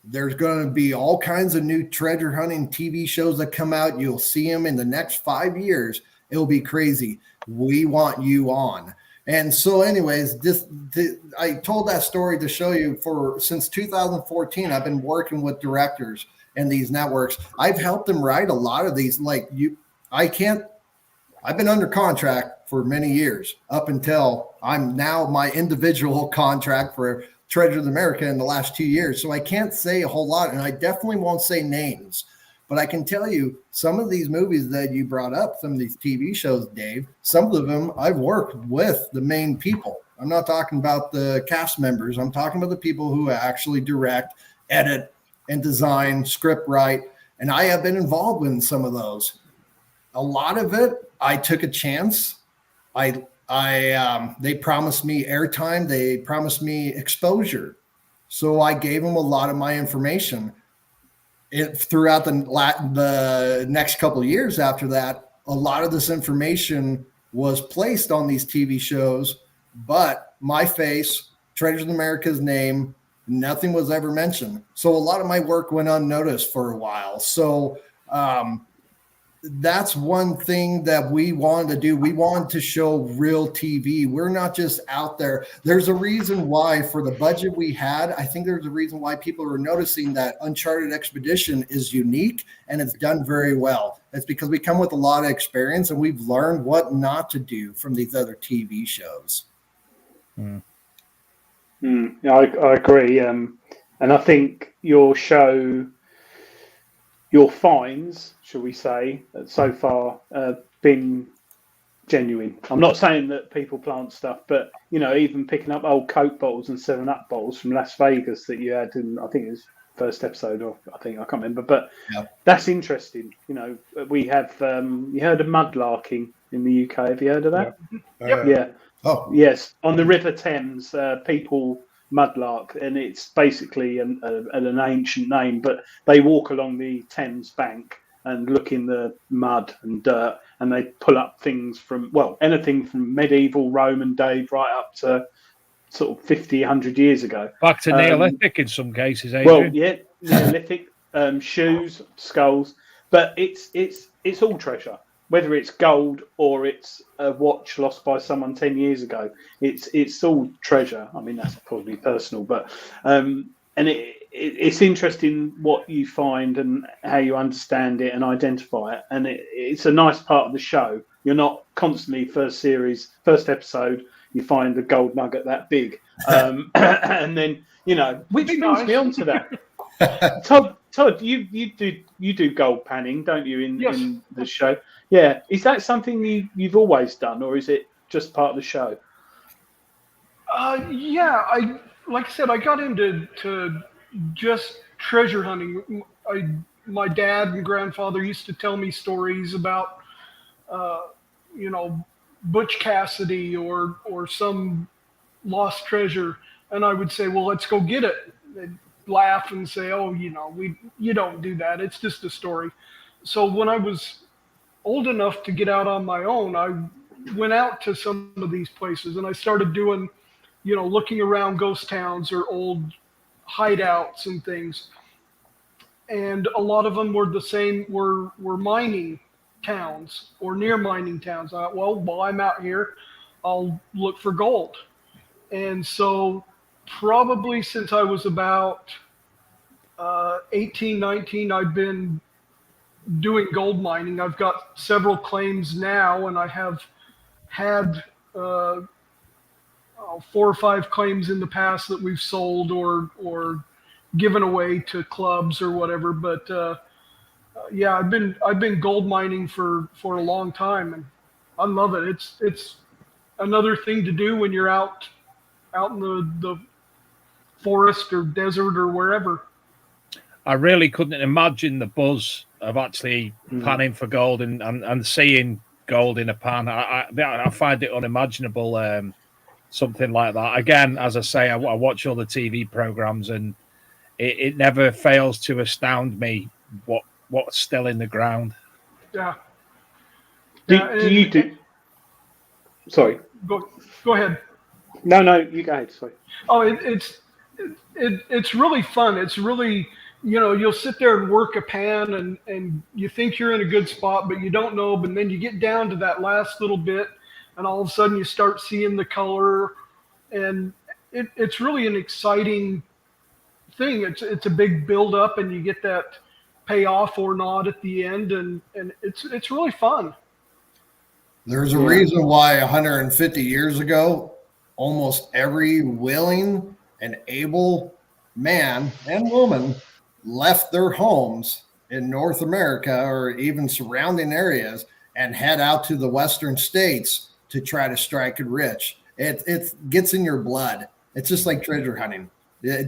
There's going to be all kinds of new treasure hunting TV shows that come out. You'll see them in the next 5 years. It'll be crazy. We want you on. And so anyways, I told that story to show you since 2014, I've been working with directors and these networks. I've helped them write a lot of these. I've been under contract for many years up until I'm now my individual contract for Treasure of America in the last 2 years. So I can't say a whole lot, and I definitely won't say names, but I can tell you some of these movies that you brought up, some of these TV shows, Dave, some of them I've worked with the main people. I'm not talking about the cast members. I'm talking about the people who actually direct, edit, and design, script write, and I have been involved in some of those. A lot of it, I took a chance. They promised me airtime. They promised me exposure. So I gave them a lot of my information. throughout the next couple of years after that, a lot of this information was placed on these TV shows, but my face, Treasures of America's name, nothing was ever mentioned. So a lot of my work went unnoticed for a while. So that's one thing that we wanted to do. We wanted to show real TV. We're not just out there. There's a reason why, for the budget we had, I think there's a reason why people are noticing that Uncharted Expedition is unique and it's done very well. It's because we come with a lot of experience and we've learned what not to do from these other TV shows. Yeah, I agree. And I think your show, your finds, shall we say, so far been genuine. I'm not saying that people plant stuff, but even picking up old Coke bottles and 7-Up bottles from Las Vegas that you had in, I think it was first episode, or I can't remember, but that's interesting. We have you heard of mudlarking in the UK? Have you heard of that? Yeah. Oh yes, on the River Thames, people mudlark, and it's basically an ancient name, but they walk along the Thames bank and look in the mud and dirt, and they pull up things from, anything from medieval Roman days right up to sort of 50, 100 years ago. Back to Neolithic in some cases, Adrian. Neolithic, shoes, skulls, but it's all treasure. Whether it's gold or it's a watch lost by someone 10 years ago, it's all treasure. I mean, that's probably personal, but and it's interesting what you find and how you understand it and identify it. And it's a nice part of the show. You're not constantly first episode, you find the gold nugget that big, and then which brings me on to that. Todd, you do gold panning, don't you? In the show, yeah. Is that something you've always done, or is it just part of the show? Yeah. Like I said, I got into just treasure hunting. My dad and grandfather used to tell me stories about, Butch Cassidy or some lost treasure, and I would say, well, let's go get it. They'd laugh and say, oh, you don't do that. It's just a story. So when I was old enough to get out on my own, I went out to some of these places and I started doing, looking around ghost towns or old hideouts and things. And a lot of them were the same, were mining towns or near mining towns. While I'm out here, I'll look for gold. And so probably since I was about 18, 19, I've been doing gold mining. I've got several claims now, and I have had 4 or 5 claims in the past that we've sold or given away to clubs or whatever. But yeah, I've been gold mining for a long time, and I love it. It's another thing to do when you're out in the forest or desert or wherever. I really couldn't imagine the buzz of actually panning for gold and seeing gold in a pan. I find it unimaginable, something like that. Again, as I say, I watch all the TV programs, and it never fails to astound me what's still in the ground. Yeah. Do you do? Sorry. Go ahead. No, you go ahead. Sorry. Oh, it's really fun. It's really, you'll sit there and work a pan and you think you're in a good spot, but you don't know. But then you get down to that last little bit, and all of a sudden you start seeing the color, and it's really an exciting thing. It's a big build up, and you get that payoff or not at the end, and it's really fun. There's a reason why 150 years ago, almost every willing and able man and woman left their homes in North America or even surrounding areas and head out to the western states to try to strike it rich. It gets in your blood. It's just like treasure hunting.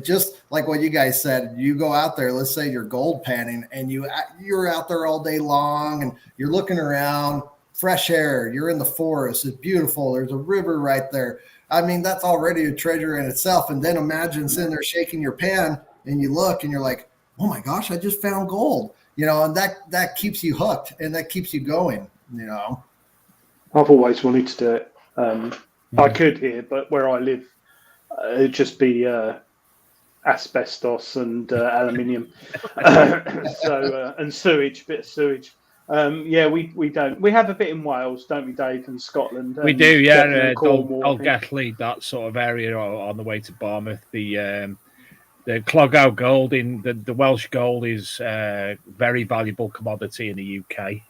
Just like what you guys said, you go out there, let's say you're gold panning, and you're out there all day long and you're looking around, fresh air, you're in the forest, it's beautiful, there's a river right there. I mean, that's already a treasure in itself. And then imagine sitting there shaking your pan and you look and you're like, oh my gosh, I just found gold, and that keeps you hooked and that keeps you going, I've always wanted to do it. I could here, but where I live, it'd just be asbestos and aluminium, and sewage, bit of sewage. We don't. We have a bit in Wales, don't we, Dave, and Scotland? We do, yeah. Cornwall, Dolgelly, that sort of area on the way to Barmouth. The Clogau gold the Welsh gold is a very valuable commodity in the UK.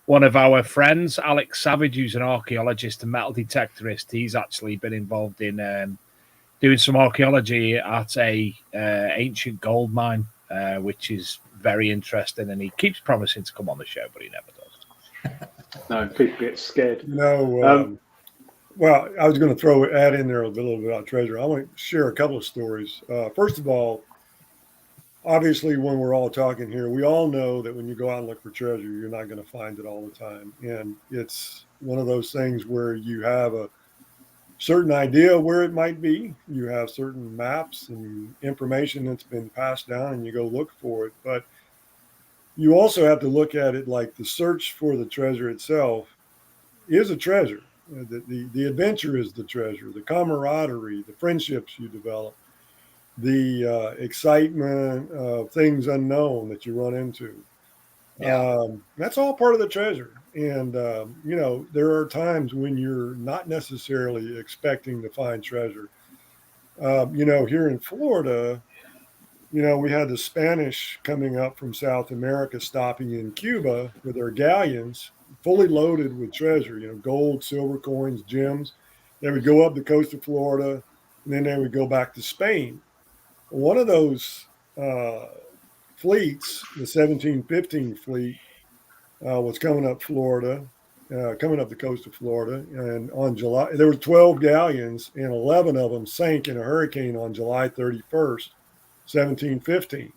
One of our friends, Alex Savage, who's an archaeologist and metal detectorist, he's actually been involved in doing some archaeology at a ancient gold mine, which is very interesting, and he keeps promising to come on the show, but he never does. No, people get scared. Well, I was going to add in there a little bit about treasure. I want to share a couple of stories. First of all, obviously, when we're all talking here, we all know that when you go out and look for treasure, you're not going to find it all the time. And it's one of those things where you have a certain idea where it might be. You have certain maps and information that's been passed down, and you go look for it. But you also have to look at it like the search for the treasure itself is a treasure. The adventure is the treasure, the camaraderie, the friendships you develop, the excitement of things unknown that you run into. That's all part of the treasure. And, there are times when you're not necessarily expecting to find treasure. Here in Florida, we had the Spanish coming up from South America, stopping in Cuba with their galleons, fully loaded with treasure, gold, silver coins, gems. They would go up the coast of Florida, and then they would go back to Spain. One of those fleets, the 1715 fleet, was coming up Florida, coming up the coast of Florida. And on July, there were 12 galleons, and 11 of them sank in a hurricane on July 31st, 1715.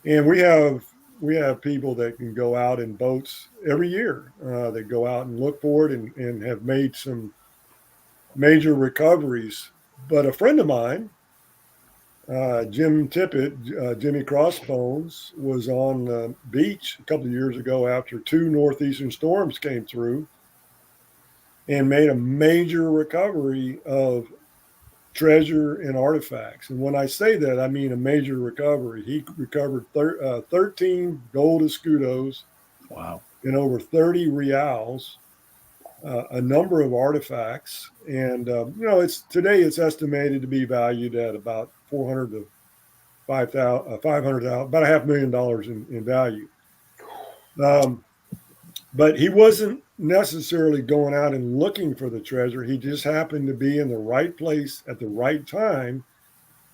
And we have people that can go out in boats every year. They go out and look for it and have made some major recoveries. But a friend of mine, Jim Tippett, Jimmy Crossbones, was on the beach a couple of years ago after 2 northeastern storms came through and made a major recovery of treasure and artifacts. And when I say that, I mean a major recovery. He recovered 13 gold escudos, wow, and over 30 reals, a number of artifacts. And, today it's estimated to be valued at about $400,000 to $500,000, about $500,000 in value. But he wasn't necessarily going out and looking for the treasure. He just happened to be in the right place at the right time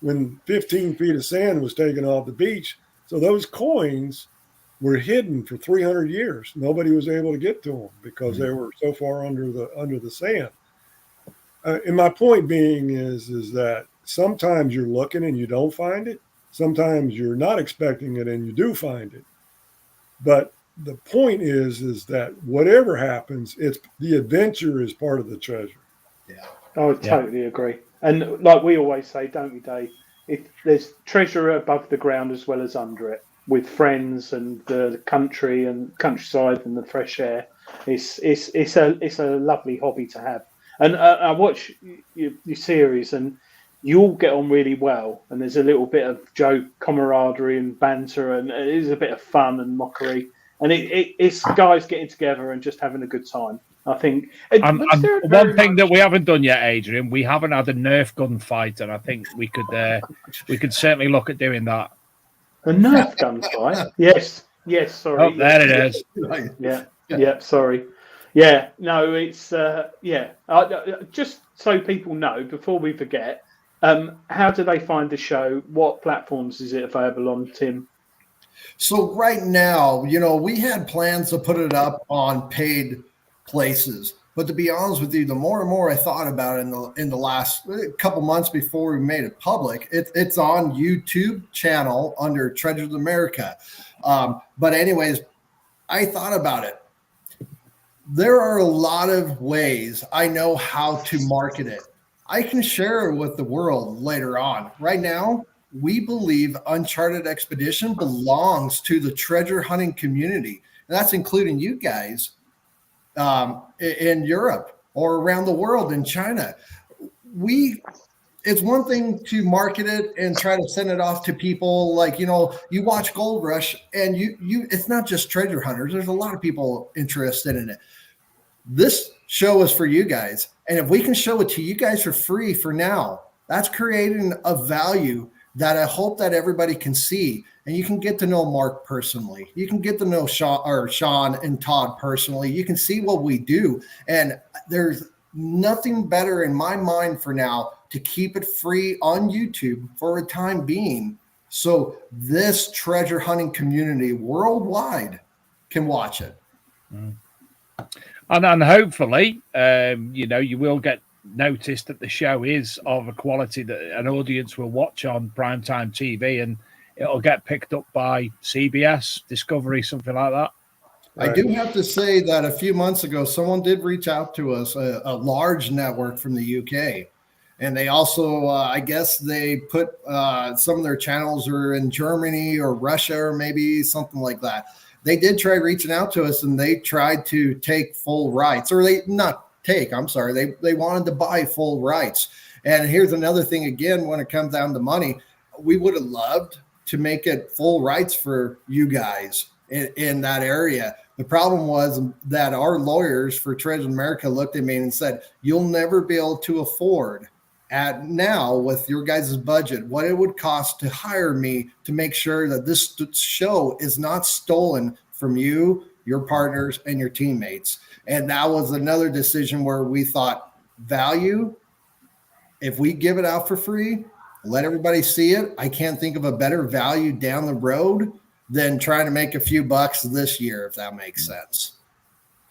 when 15 feet of sand was taken off the beach. So those coins were hidden for 300 years. Nobody was able to get to them because they were so far under the sand. And my point being is that sometimes you're looking and you don't find it. Sometimes you're not expecting it and you do find it. But the point is that whatever happens, it's the adventure is part of the treasure. Yeah, I would totally agree. And like we always say, don't we, Dave? If there's treasure above the ground as well as under it, with friends and the country and countryside and the fresh air, it's a lovely hobby to have. And I watch your series, and you all get on really well. And there's a little bit of joke, camaraderie, and banter, and it is a bit of fun and mockery. And it's guys getting together and just having a good time. I think. One thing that we haven't done yet, Adrian, we haven't had a Nerf gun fight, and I think we could certainly look at doing that. A Nerf gun fight? Yes. Sorry. Oh, there it is. Yeah. Sorry. Yeah. No, it's just so people know before we forget. How do they find the show? What platforms is it available on, Tim? So right now, we had plans to put it up on paid places, but to be honest with you, the more and more I thought about it in the last couple months before we made it public, it's on YouTube channel under Treasures of America. But anyways, I thought about it. There are a lot of ways I know how to market it. I can share it with the world later on. Right now, we believe Uncharted Expedition belongs to the treasure hunting community. And that's including you guys in Europe or around the world in China. It's one thing to market it and try to send it off to people like, you watch Gold Rush and it's not just treasure hunters. There's a lot of people interested in it. This show is for you guys. And if we can show it to you guys for free for now, that's creating a value that I hope that everybody can see. And you can get to know Marc personally. You can get to know Sean and Todd personally. You can see what we do. And there's nothing better in my mind for now to keep it free on YouTube for a time being. So this treasure hunting community worldwide can watch it. And hopefully, you will get noticed that the show is of a quality that an audience will watch on primetime TV, and it'll get picked up by CBS, Discovery, something like that. I do have to say that a few months ago, someone did reach out to us, a large network from the UK. And they also, I guess they put some of their channels are in Germany or Russia or maybe something like that. They did try reaching out to us, and they tried to take full rights, or they wanted to buy full rights. And here's another thing, again, when it comes down to money, we would have loved to make it full rights for you guys in that area. The problem was that our lawyers for Treasure America looked at me and said, you'll never be able to afford at now with your guys' budget what it would cost to hire me to make sure that this show is not stolen from you, your partners, and your teammates. And that was another decision where we thought value, if we give it out for free, let everybody see it. I can't think of a better value down the road than trying to make a few bucks this year, if that makes sense.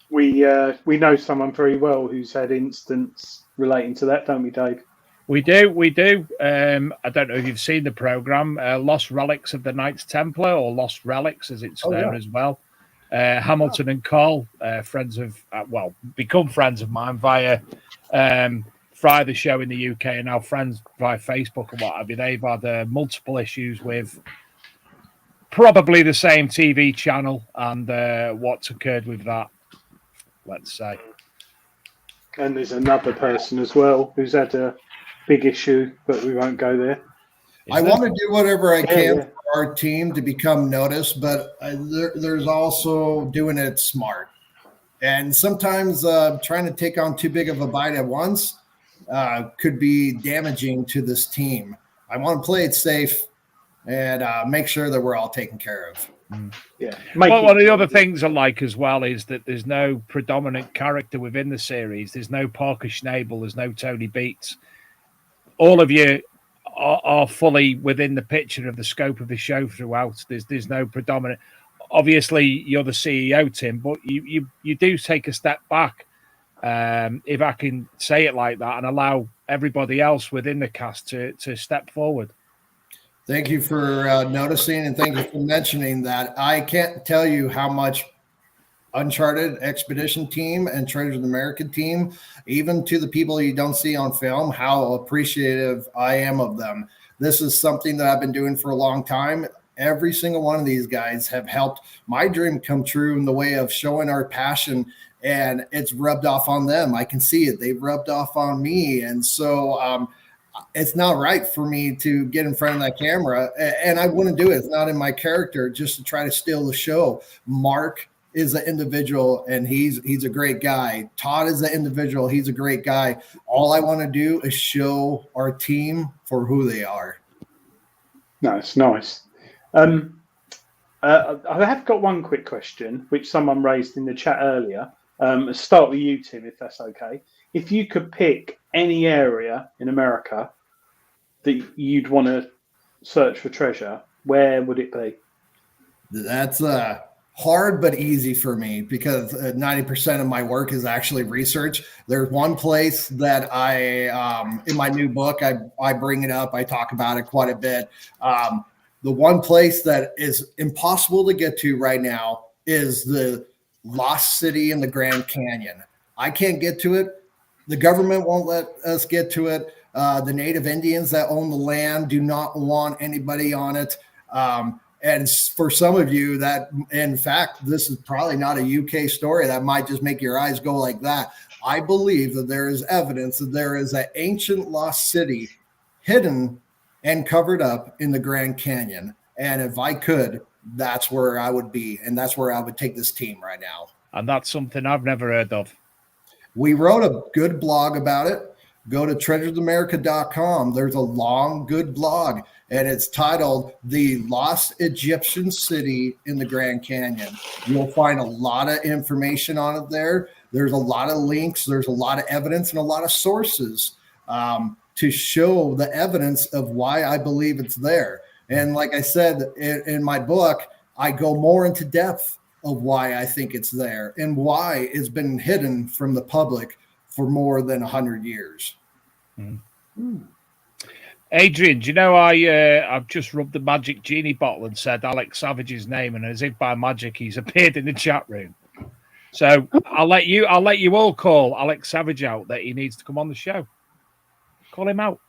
We know someone very well who's had incidents relating to that, don't we, Dave? We do. I don't know if you've seen the program, Lost Relics of the Knights Templar, or Lost Relics as it's known as well. Hamilton and Cole, become friends of mine via Fry the Show in the UK, and now friends via Facebook and what have you. They've had multiple issues with probably the same TV channel and what's occurred with that, let's say. And there's another person as well who's had a big issue, but we won't go there. I want to do whatever I can for our team to become noticed, but there's also doing it smart. And sometimes trying to take on too big of a bite at once could be damaging to this team. I want to play it safe and make sure that we're all taken care of. Yeah. Well, one of the other things I like as well is that there's no predominant character within the series. There's no Parker Schnabel. There's no Tony Beats. All of you are fully within the picture of the scope of the show throughout. There's no predominant. Obviously, you're the CEO, Tim, but you do take a step back, if I can say it like that, and allow everybody else within the cast to step forward. Thank you for noticing, and thank you for mentioning that. I can't tell you how much Uncharted Expedition team and Treasure America team, even to the people you don't see on film, how appreciative I am of them. This is something that I've been doing for a long time. Every single one of these guys have helped my dream come true in the way of showing our passion, and it's rubbed off on them. I can see it. They've rubbed off on me. And so it's not right for me to get in front of that camera, and I wouldn't do it. It's not in my character just to try to steal the show. Marc is an individual, and he's a great guy. Todd is an individual. He's a great guy. All I want to do is show our team for who they are. No, it's nice. I have got one quick question, which someone raised in the chat earlier. Let's start with you, Tim, if that's okay. If you could pick any area in America that you'd want to search for treasure, where would it be? That's hard but easy for me, because 90% of my work is actually research. There's one place that I, in my new book, I bring it up. I talk about it quite a bit. The one place that is impossible to get to right now is the lost city in the Grand Canyon. I can't get to it. The government won't let us get to it. The native Indians that own the land do not want anybody on it. And for some of you that, in fact, this is probably not a UK story that might just make your eyes go like that. I believe that there is evidence that there is an ancient lost city hidden and covered up in the Grand Canyon. And if I could, that's where I would be. And that's where I would take this team right now. And that's something I've never heard of. We wrote a good blog about it. Go to treasuresamerica.com. There's a long, good blog, and it's titled The Lost Egyptian City in the Grand Canyon. You'll find a lot of information on it there. There's a lot of links. There's a lot of evidence and a lot of sources to show the evidence of why I believe it's there. And like I said in my book, I go more into depth of why I think it's there and why it's been hidden from the public for more than 100 years. Adrian, do you know I've just rubbed the magic genie bottle and said Alex Savage's name, and as if by magic he's appeared in the chat room. So I'll let you all call Alex Savage out that he needs to come on the show. Call him out.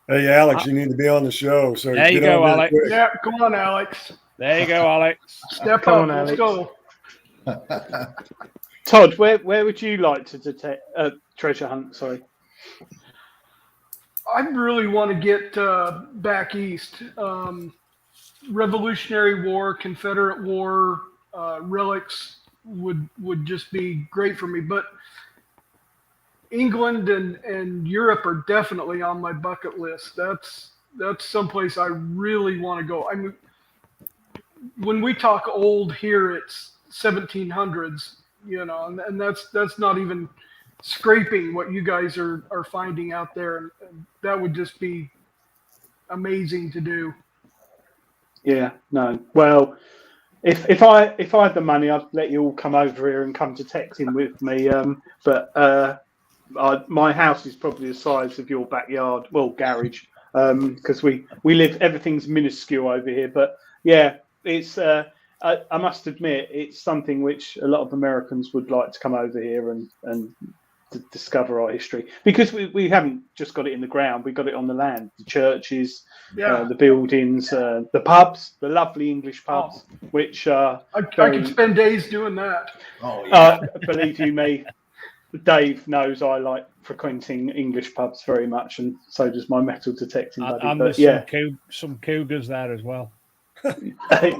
Hey, Alex, you need to be on the show. So there you go, Alex. Quick. Yeah, come on, Alex. There you go, Alex. Step Come up. on, Let's Alex. go. Todd, where would you like to detect treasure hunt? Sorry. I really want to get back east. Revolutionary War, Confederate War, relics would just be great for me. But England and Europe are definitely on my bucket list. That's someplace I really want to go. I mean, when we talk old here, it's 1700s, you know, and that's not even scraping what you guys are finding out there. And that would just be amazing to do. Yeah, no. Well, if I had the money, I'd let you all come over here and come to Texan with me. But my house is probably the size of your backyard, well, garage, because we live. Everything's minuscule over here. But yeah, it's. I must admit, it's something which a lot of Americans would like to come over here and to discover our history, because we haven't just got it in the ground, we got it on the land, the churches, the buildings, the pubs, the lovely English pubs, which I could spend days doing that. Oh yeah. Believe you me, Dave knows I like frequenting English pubs very much, and so does my metal detecting buddy. And but there's some cougars there as well.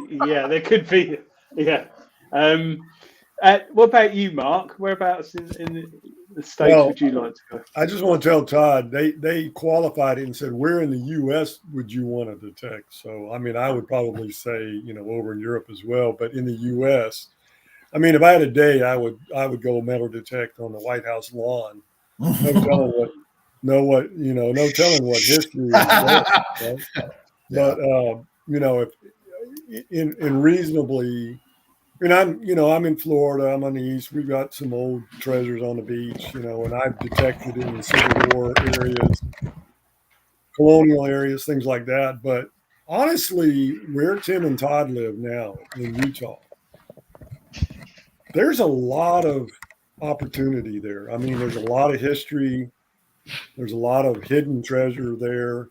Yeah, there could be. Yeah. What about you, Mark? Whereabouts in the States would you like to go? I just want to tell Todd, they qualified it and said, where in the U.S. would you want to detect? So, I mean, I would probably say, over in Europe as well. But in the U.S., I mean, if I had a day, I would go metal detect on the White House lawn. No telling what history is there, right? But, if in reasonably, and I'm in Florida, I'm on the east, we've got some old treasures on the beach, and I've detected in the Civil War areas, colonial areas, things like that. But honestly, where Tim and Todd live now in Utah, there's a lot of opportunity there. I mean, there's a lot of history. There's a lot of hidden treasure there.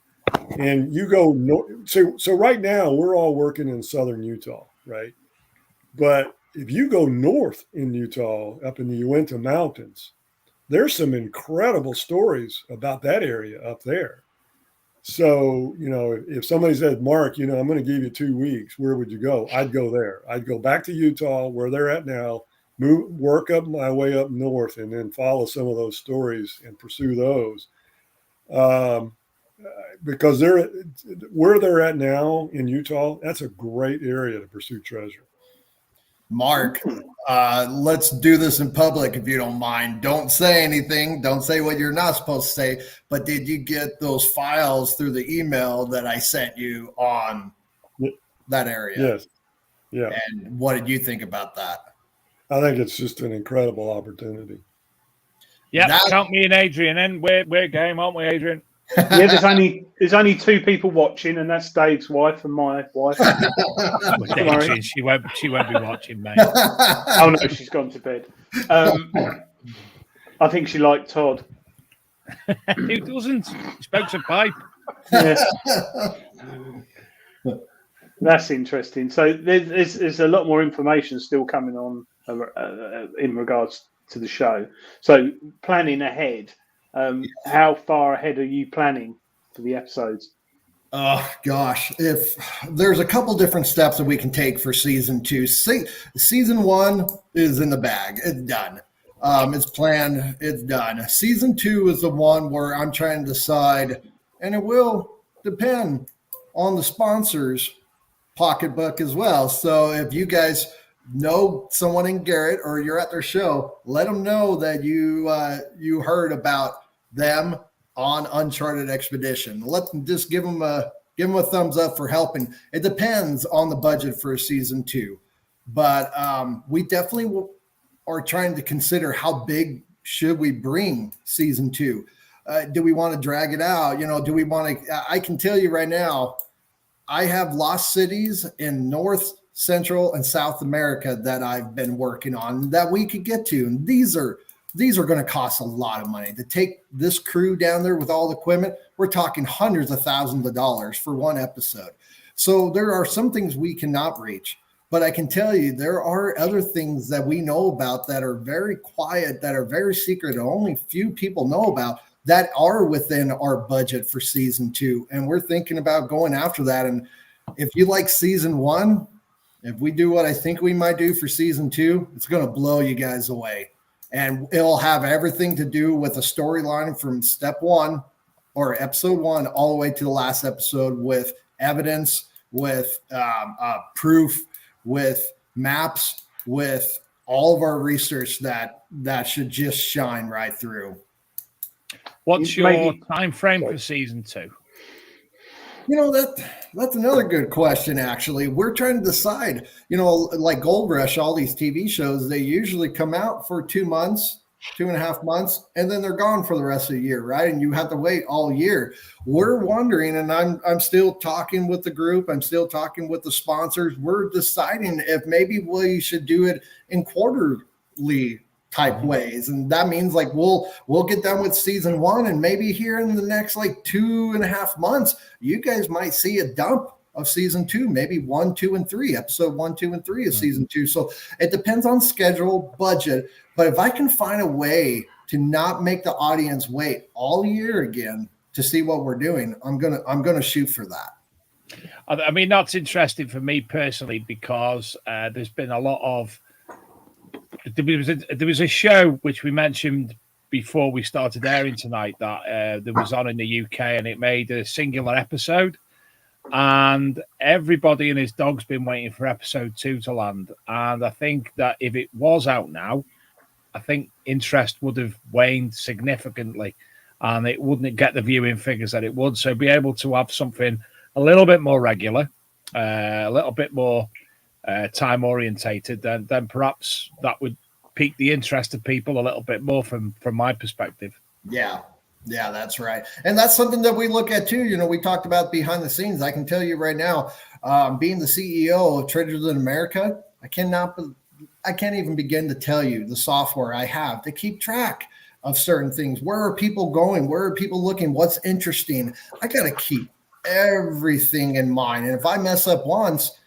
And you go north. So right now we're all working in southern Utah, right? But if you go north in Utah, up in the Uinta Mountains, there's some incredible stories about that area up there. So, if somebody said, Mark, I'm going to give you 2 weeks, where would you go? I'd go there. I'd go back to Utah, where they're at now, work up my way up north, and then follow some of those stories and pursue those. Because where they're at now in Utah, that's a great area to pursue treasure. Mark, let's do this in public if you don't mind. Don't say anything. Don't say what you're not supposed to say. But did you get those files through the email that I sent you on that area? Yes. Yeah. And what did you think about that? I think it's just an incredible opportunity. Yeah, count me and Adrian in. We're game, aren't we, Adrian? Yeah, there's only 2 people watching, and that's Dave's wife and my wife. Adrian, she won't be watching, mate. Oh no, she's gone to bed. I think she liked Todd. Who doesn't? He smokes a pipe. Yeah. That's interesting. So there's a lot more information still coming on in regards to the show. So planning ahead, how far ahead are you planning for the episodes? Oh gosh, if there's a couple different steps that we can take for season 2. Season 1 is in the bag. It's done. It's planned. It's done. Season 2 is the one where I'm trying to decide, and it will depend on the sponsors' pocketbook as well. So if you guys know someone in Garrett or you're at their show, let them know that you heard about them on Uncharted Expedition. Let them just give them a thumbs up for helping. It depends on the budget for season 2, but we definitely are trying to consider how big should we bring season 2. Do we want to drag it out? Do we want to? I can tell you right now, I have lost cities in North, Central, and South America that I've been working on that we could get to, and these are going to cost a lot of money to take this crew down there with all the equipment. We're talking hundreds of thousands of dollars for one episode. So there are some things we cannot reach, but I can tell you there are other things that we know about that are very quiet, that are very secret, and only few people know about, that are within our budget for season 2. And we're thinking about going after that. And if you like season 1, if we do what I think we might do for season 2, it's going to blow you guys away. And it'll have everything to do with a storyline from step 1 or episode 1 all the way to the last episode, with evidence, with proof, with maps, with all of our research that should just shine right through. What's your time frame for season 2? That's another good question, actually. We're trying to decide, like Gold Rush, all these TV shows, they usually come out for 2 months, 2.5 months, and then they're gone for the rest of the year, right? And you have to wait all year. We're wondering, and I'm still talking with the group, I'm still talking with the sponsors. We're deciding if maybe we should do it in quarterly type ways, and that means like we'll get done with season 1, and maybe here in the next like 2.5 months you guys might see a dump of season 2, maybe 1, 2, and 3, episode 1, 2, and 3 of season 2. So it depends on schedule, budget, but if I can find a way to not make the audience wait all year again to see what we're doing, I'm gonna shoot for that. I mean, that's interesting for me personally, because there's been a lot of there was a show which we mentioned before we started airing tonight that was on in the UK, and it made a singular episode, and everybody and his dog's been waiting for episode 2 to land. And I think that if it was out now, I think interest would have waned significantly, and it wouldn't get the viewing figures that it would. So be able to have something a little bit more regular, a little bit more time orientated, then perhaps that would pique the interest of people a little bit more from my perspective. Yeah, that's right. And that's something that we look at too. We talked about behind the scenes. I can tell you right now, being the CEO of Treasures in America, I can't even begin to tell you the software I have to keep track of certain things. Where are people going? Where are people looking? What's interesting? I got to keep everything in mind. And if I mess up once,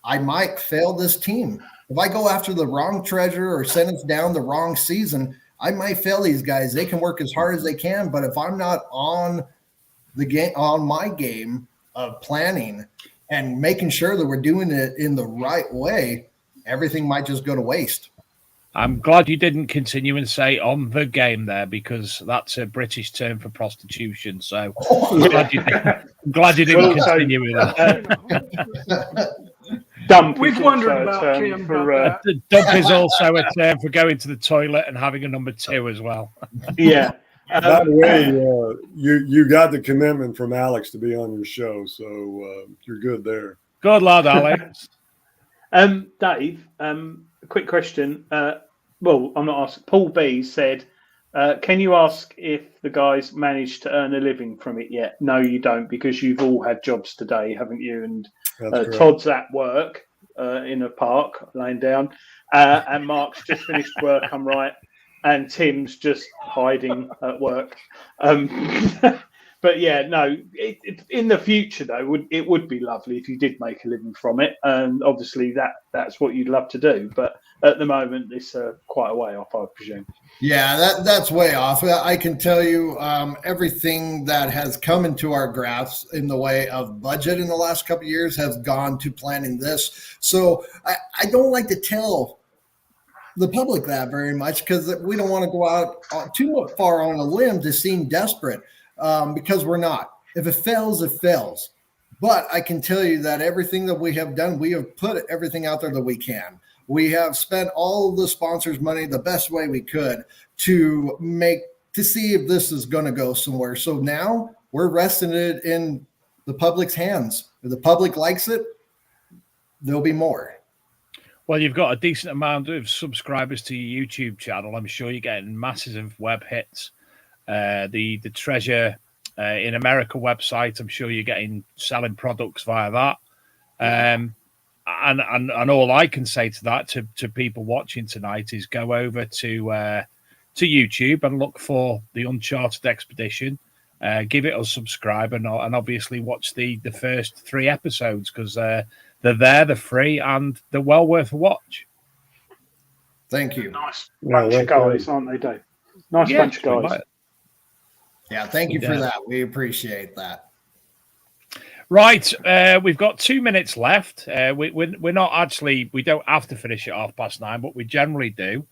I might fail this team. If I go after the wrong treasure or send us down the wrong season, I might fail these guys. They can work as hard as they can, but if I'm not on my game of planning and making sure that we're doing it in the right way, everything might just go to waste. I'm glad you didn't continue and say on the game there, because that's a British term for prostitution. So I'm glad you didn't continue with that. Dump. We've wondered about Kim for the dump is also a term for going to the toilet and having a number 2 as well. Yeah. By the way, you got the commitment from Alex to be on your show, so you're good there. Good lad, Alex. Dave, a quick question. Well, I'm not asking. Paul B said, can you ask if the guys managed to earn a living from it yet? No, you don't, because you've all had jobs today, haven't you? And Todd's at work in a park, laying down, and Mark's just finished work. I'm right. and Tim's just hiding at work. But yeah, no. In the future, though, it would be lovely if you did make a living from it, and obviously that's what you'd love to do. But at the moment, it's quite a way off, I presume. Yeah, that's way off. I can tell you everything that has come into our grasp in the way of budget in the last couple of years has gone to planning this. So I don't like to tell the public that very much because we don't want to go out too far on a limb to seem desperate because we're not. If it fails, it fails. But I can tell you that everything that we have done, we have put everything out there that we can. We have spent all of the sponsors' money the best way we could to see if this is going to go somewhere. So now we're resting it in the public's hands. If the public likes it, there'll be more. Well, you've got a decent amount of subscribers to your YouTube channel. I'm sure you're getting masses of web hits. The Treasure in America website, I'm sure you're selling products via that. And all I can say to that to people watching tonight is go over to YouTube and look for the Uncharted Expedition. Give it a subscribe and obviously watch the first 3 episodes because they're there, they're free, and they're well worth a watch. Thank you. Nice bunch of guys, aren't they, Dave? Nice bunch of guys. Yeah, thank you for that. We appreciate that. Right, we've got 2 minutes left. We're not actually, we don't have to finish at 9:30, but we generally do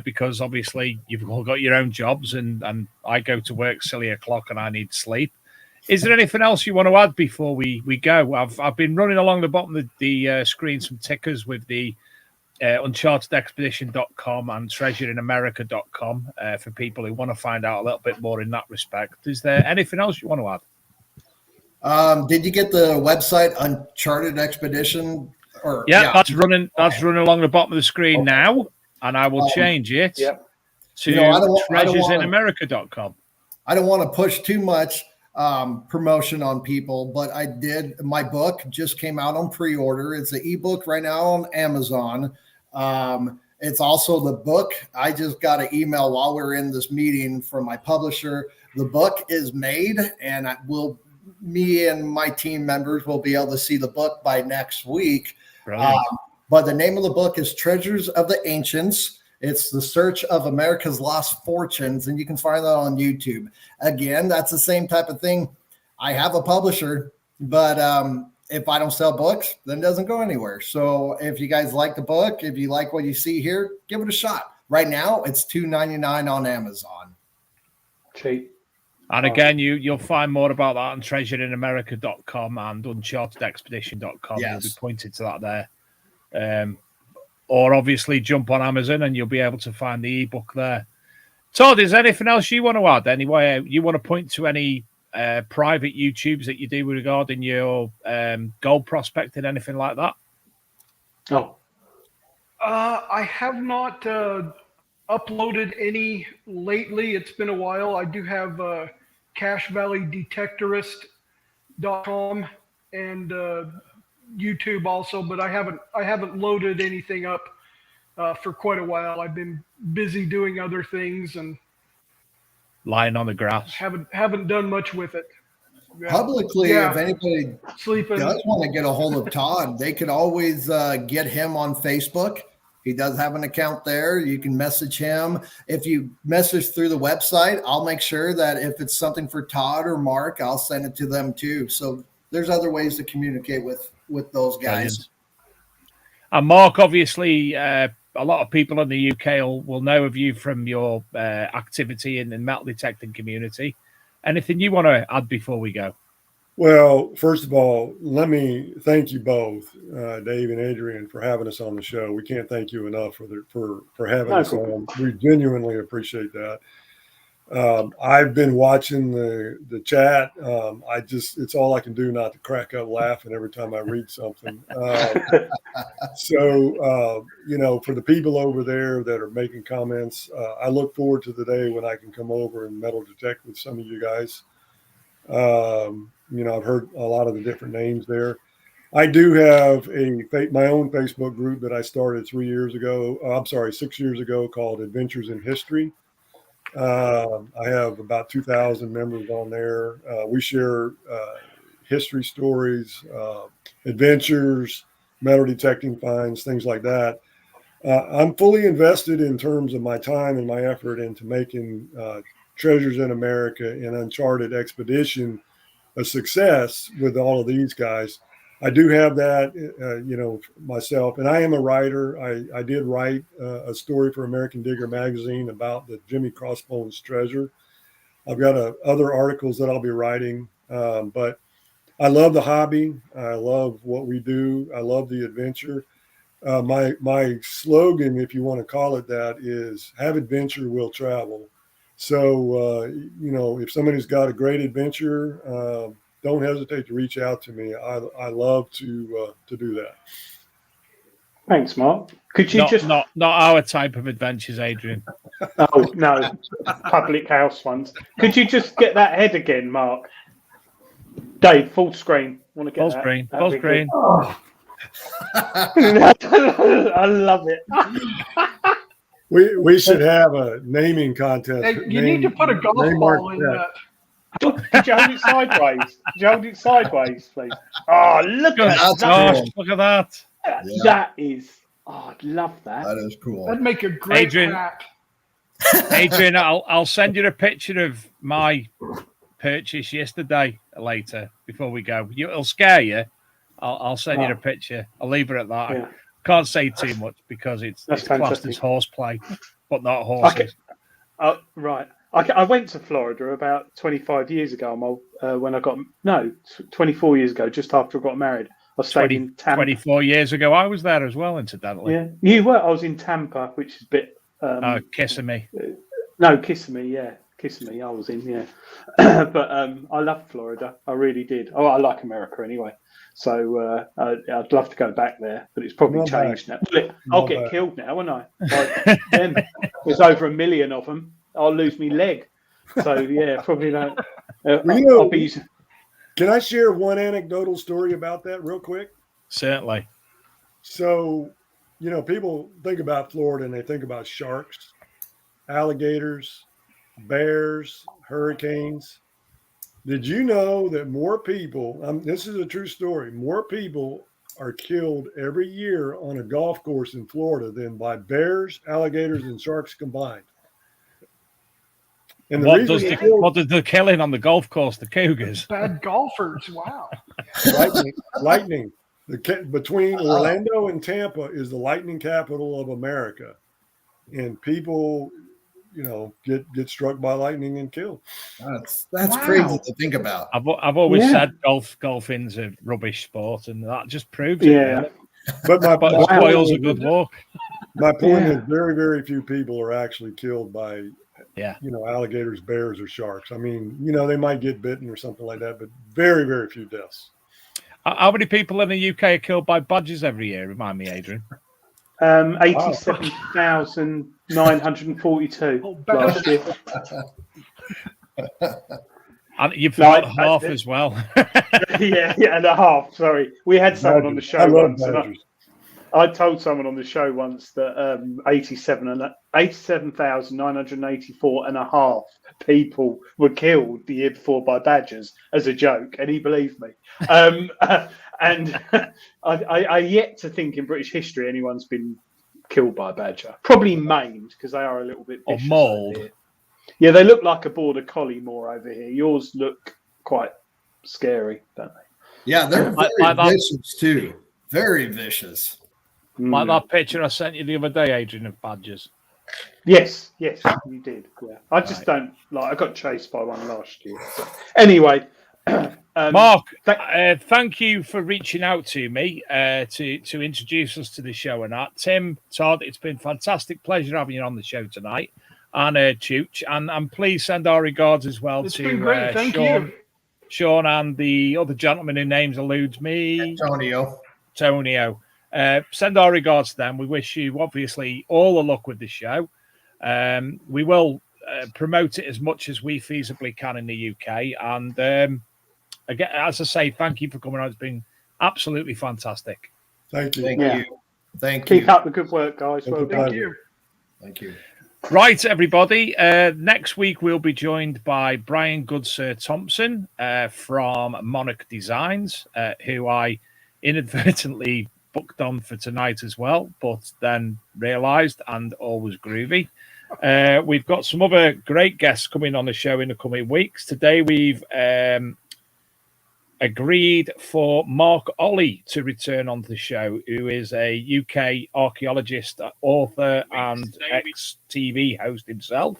because obviously you've all got your own jobs and I go to work silly o'clock and I need sleep. Is there anything else you want to add before we go? I've been running along the bottom of the screen some tickers with the unchartedexpedition.com and treasureinamerica.com for people who want to find out a little bit more in that respect. Is there anything else you want to add? Did you get the website Uncharted Expedition? That's running along the bottom of the screen now, and I will change it to treasureisamerica.com. I don't want to push too much promotion on people, but my book just came out on pre-order. It's an ebook right now on Amazon. It's also the book. I just got an email while we were in this meeting from my publisher. The book is made, and me and my team members will be able to see the book by next week. But the name of the book is Treasures of the Ancients. It's the search of America's lost fortunes, and you can find that on YouTube. Again, that's the same type of thing. I have a publisher, but if I don't sell books, then it doesn't go anywhere. So if you guys like the book, if you like what you see here, give it a shot. Right now, it's $2.99 on Amazon. Cheap. And again, you'll find more about that on treasureinamerica.com and unchartedexpedition.com. Yes. You'll be pointed to that there. Or obviously jump on Amazon and you'll be able to find the ebook there. Todd, is there anything else you want to add? Anyway, you want to point to any private YouTubes that you do regarding your gold prospecting, anything like that? Oh. I have not uploaded any lately. It's been a while. I do have CashValleyDetectorist.com and YouTube also, but I haven't loaded anything up for quite a while. I've been busy doing other things and lying on the grass. Haven't done much with it. Publicly, if anybody does want to get a hold of Todd, they could always get him on Facebook. He does have an account there. You can message him. If you message through the website, I'll make sure that if it's something for Todd or Mark, I'll send it to them too. So there's other ways to communicate with those guys. Brilliant. And Mark, obviously, a lot of people in the UK will know of you from your activity in the metal detecting community. Anything you want to add before we go? Well, first of all, let me thank you both, Dave and Adrian, for having us on the show. We can't thank you enough for having us on. We genuinely appreciate that. I've been watching the chat. It's all I can do not to crack up laughing every time I read something. So, for the people over there that are making comments, I look forward to the day when I can come over and metal detect with some of you guys. I've heard a lot of the different names there. I do have my own Facebook group that I started 6 years ago, called Adventures in History. I have about 2,000 members on there. We share history stories, adventures, metal detecting finds, things like that. I'm fully invested in terms of my time and my effort into making Treasures in America and Uncharted Expedition a success with all of these guys. I do have that, myself, and I am a writer. I did write a story for American Digger magazine about the Jimmy Crossbones treasure. I've got other articles that I'll be writing, but I love the hobby. I love what we do. I love the adventure. My slogan, if you want to call it that, is "Have adventure, will travel." So, if somebody's got a great adventure, don't hesitate to reach out to me. I love to do that. Thanks, Mark. Could you not our type of adventures, Adrian? Oh no, public house ones. Could you just get that head again, Mark? Dave, full screen. Want to get Full that? screen. Full screen. Oh. I love it. We should have a naming contest. Hey, you need to put a golf ball in that. Could you hold it sideways? Could you hold it sideways, please? Oh, look at that. Gosh, look at that. Yeah. That is, I'd love that. That is cool. That'd make a great hat. Adrian, I'll send you a picture of my purchase yesterday later before we go. It'll scare you. I'll send you a picture. I'll leave it at that. Yeah. I can't say too much because it's classed as horseplay, but not horses. Okay. Right. I went to Florida about 25 years ago. 24 years ago, just after I got married. I stayed in Tampa. 24 years ago, I was there as well, incidentally. Yeah, you were. I was in Tampa, which is a bit. Kissimmee. No, Kissimmee. Yeah, Kissimmee. I was in. Yeah, but I loved Florida. I really did. Oh, I like America anyway. So I'd love to go back there, but it's probably changed now. I'll get killed now, won't I? There's over 1 million of them. I'll lose my leg. So yeah, probably not. Can I share one anecdotal story about that real quick? Certainly. So, people think about Florida and they think about sharks, alligators, bears, hurricanes. Did you know that more people, this is a true story, more people are killed every year on a golf course in Florida than by bears, alligators, and sharks combined? And what does the killing on the golf course, the Cougars? Bad golfers, wow. Lightning. Between Orlando and Tampa is the lightning capital of America. And people, get struck by lightning and killed. That's crazy to think about. I've always said golfing's a rubbish sport, and that just proves it. Yeah. But it spoils a good walk. My point is very, very few people are actually killed by alligators, bears, or sharks. I mean, they might get bitten or something like that, but very, very few deaths. How many people in the UK are killed by badgers every year? Remind me, Adrian. 87,942 last year. And you've got half as well. yeah, and a half. Sorry, we had someone on the show once. I told someone on the show once that 87,984 and a half people were killed the year before by badgers as a joke, and he believed me. And I yet to think in British history anyone's been killed by a badger. Probably maimed, because they are a little bit vicious. Or mauled. Yeah, they look like a border collie more over here. Yours look quite scary, don't they? Yeah, they're very vicious too. Very vicious. Like that picture I sent you the other day, Adrian, of badgers. Yes, you did. Yeah, I just don't like. I got chased by one last year. So. Anyway, Mark, thank you for reaching out to me to introduce us to the show and that. Tim, Todd, it's been fantastic pleasure having you on the show tonight, and Chuch, and please send our regards as well it's to been great. Thank you. Sean and the other gentleman whose names eludes me, Tonio. Send our regards to them. We wish you obviously all the luck with the show. We will promote it as much as we feasibly can in the UK. And again, as I say, thank you for coming on. It's been Absolutely fantastic. Thank you. Thank Yeah. you. Thank you. Keep up the good work, guys. Thank Well you. done. Thank you. Thank you. Right, everybody. Next week, we'll be joined by Brian Goodsir Thompson from Monarch Designs, who I inadvertently booked on for tonight as well, but then realised and always groovy. We've got some other great guests coming on the show in the coming weeks. Today, we've agreed for Mark Ollie to return on the show, who is a UK archaeologist, author, and ex-TV host himself.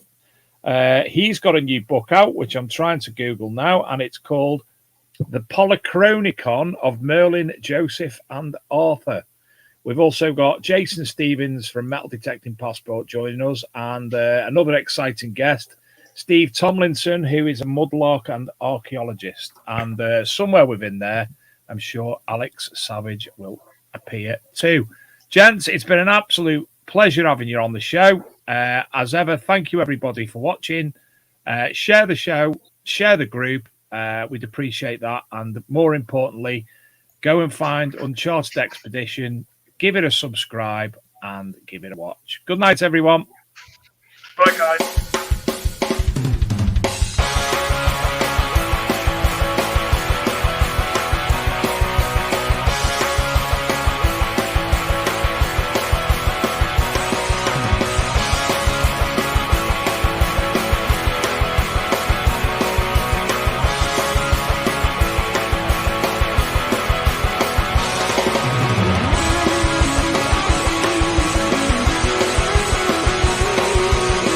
He's got a new book out, which I'm trying to Google now, and it's called The Polychronicon of Merlin, Joseph, and Arthur. We've also got Jason Stevens from Metal Detecting Passport joining us, and another exciting guest, Steve Tomlinson, who is a mudlark and archaeologist. And somewhere within there, I'm sure Alex Savage will appear too. Gents, it's been an absolute pleasure having you on the show. As ever, thank you everybody for watching. Share the show, share the group. We'd appreciate that. And more importantly, go and find Unchartered Expedition, give it a subscribe, and give it a watch. Good night, everyone. Bye, guys.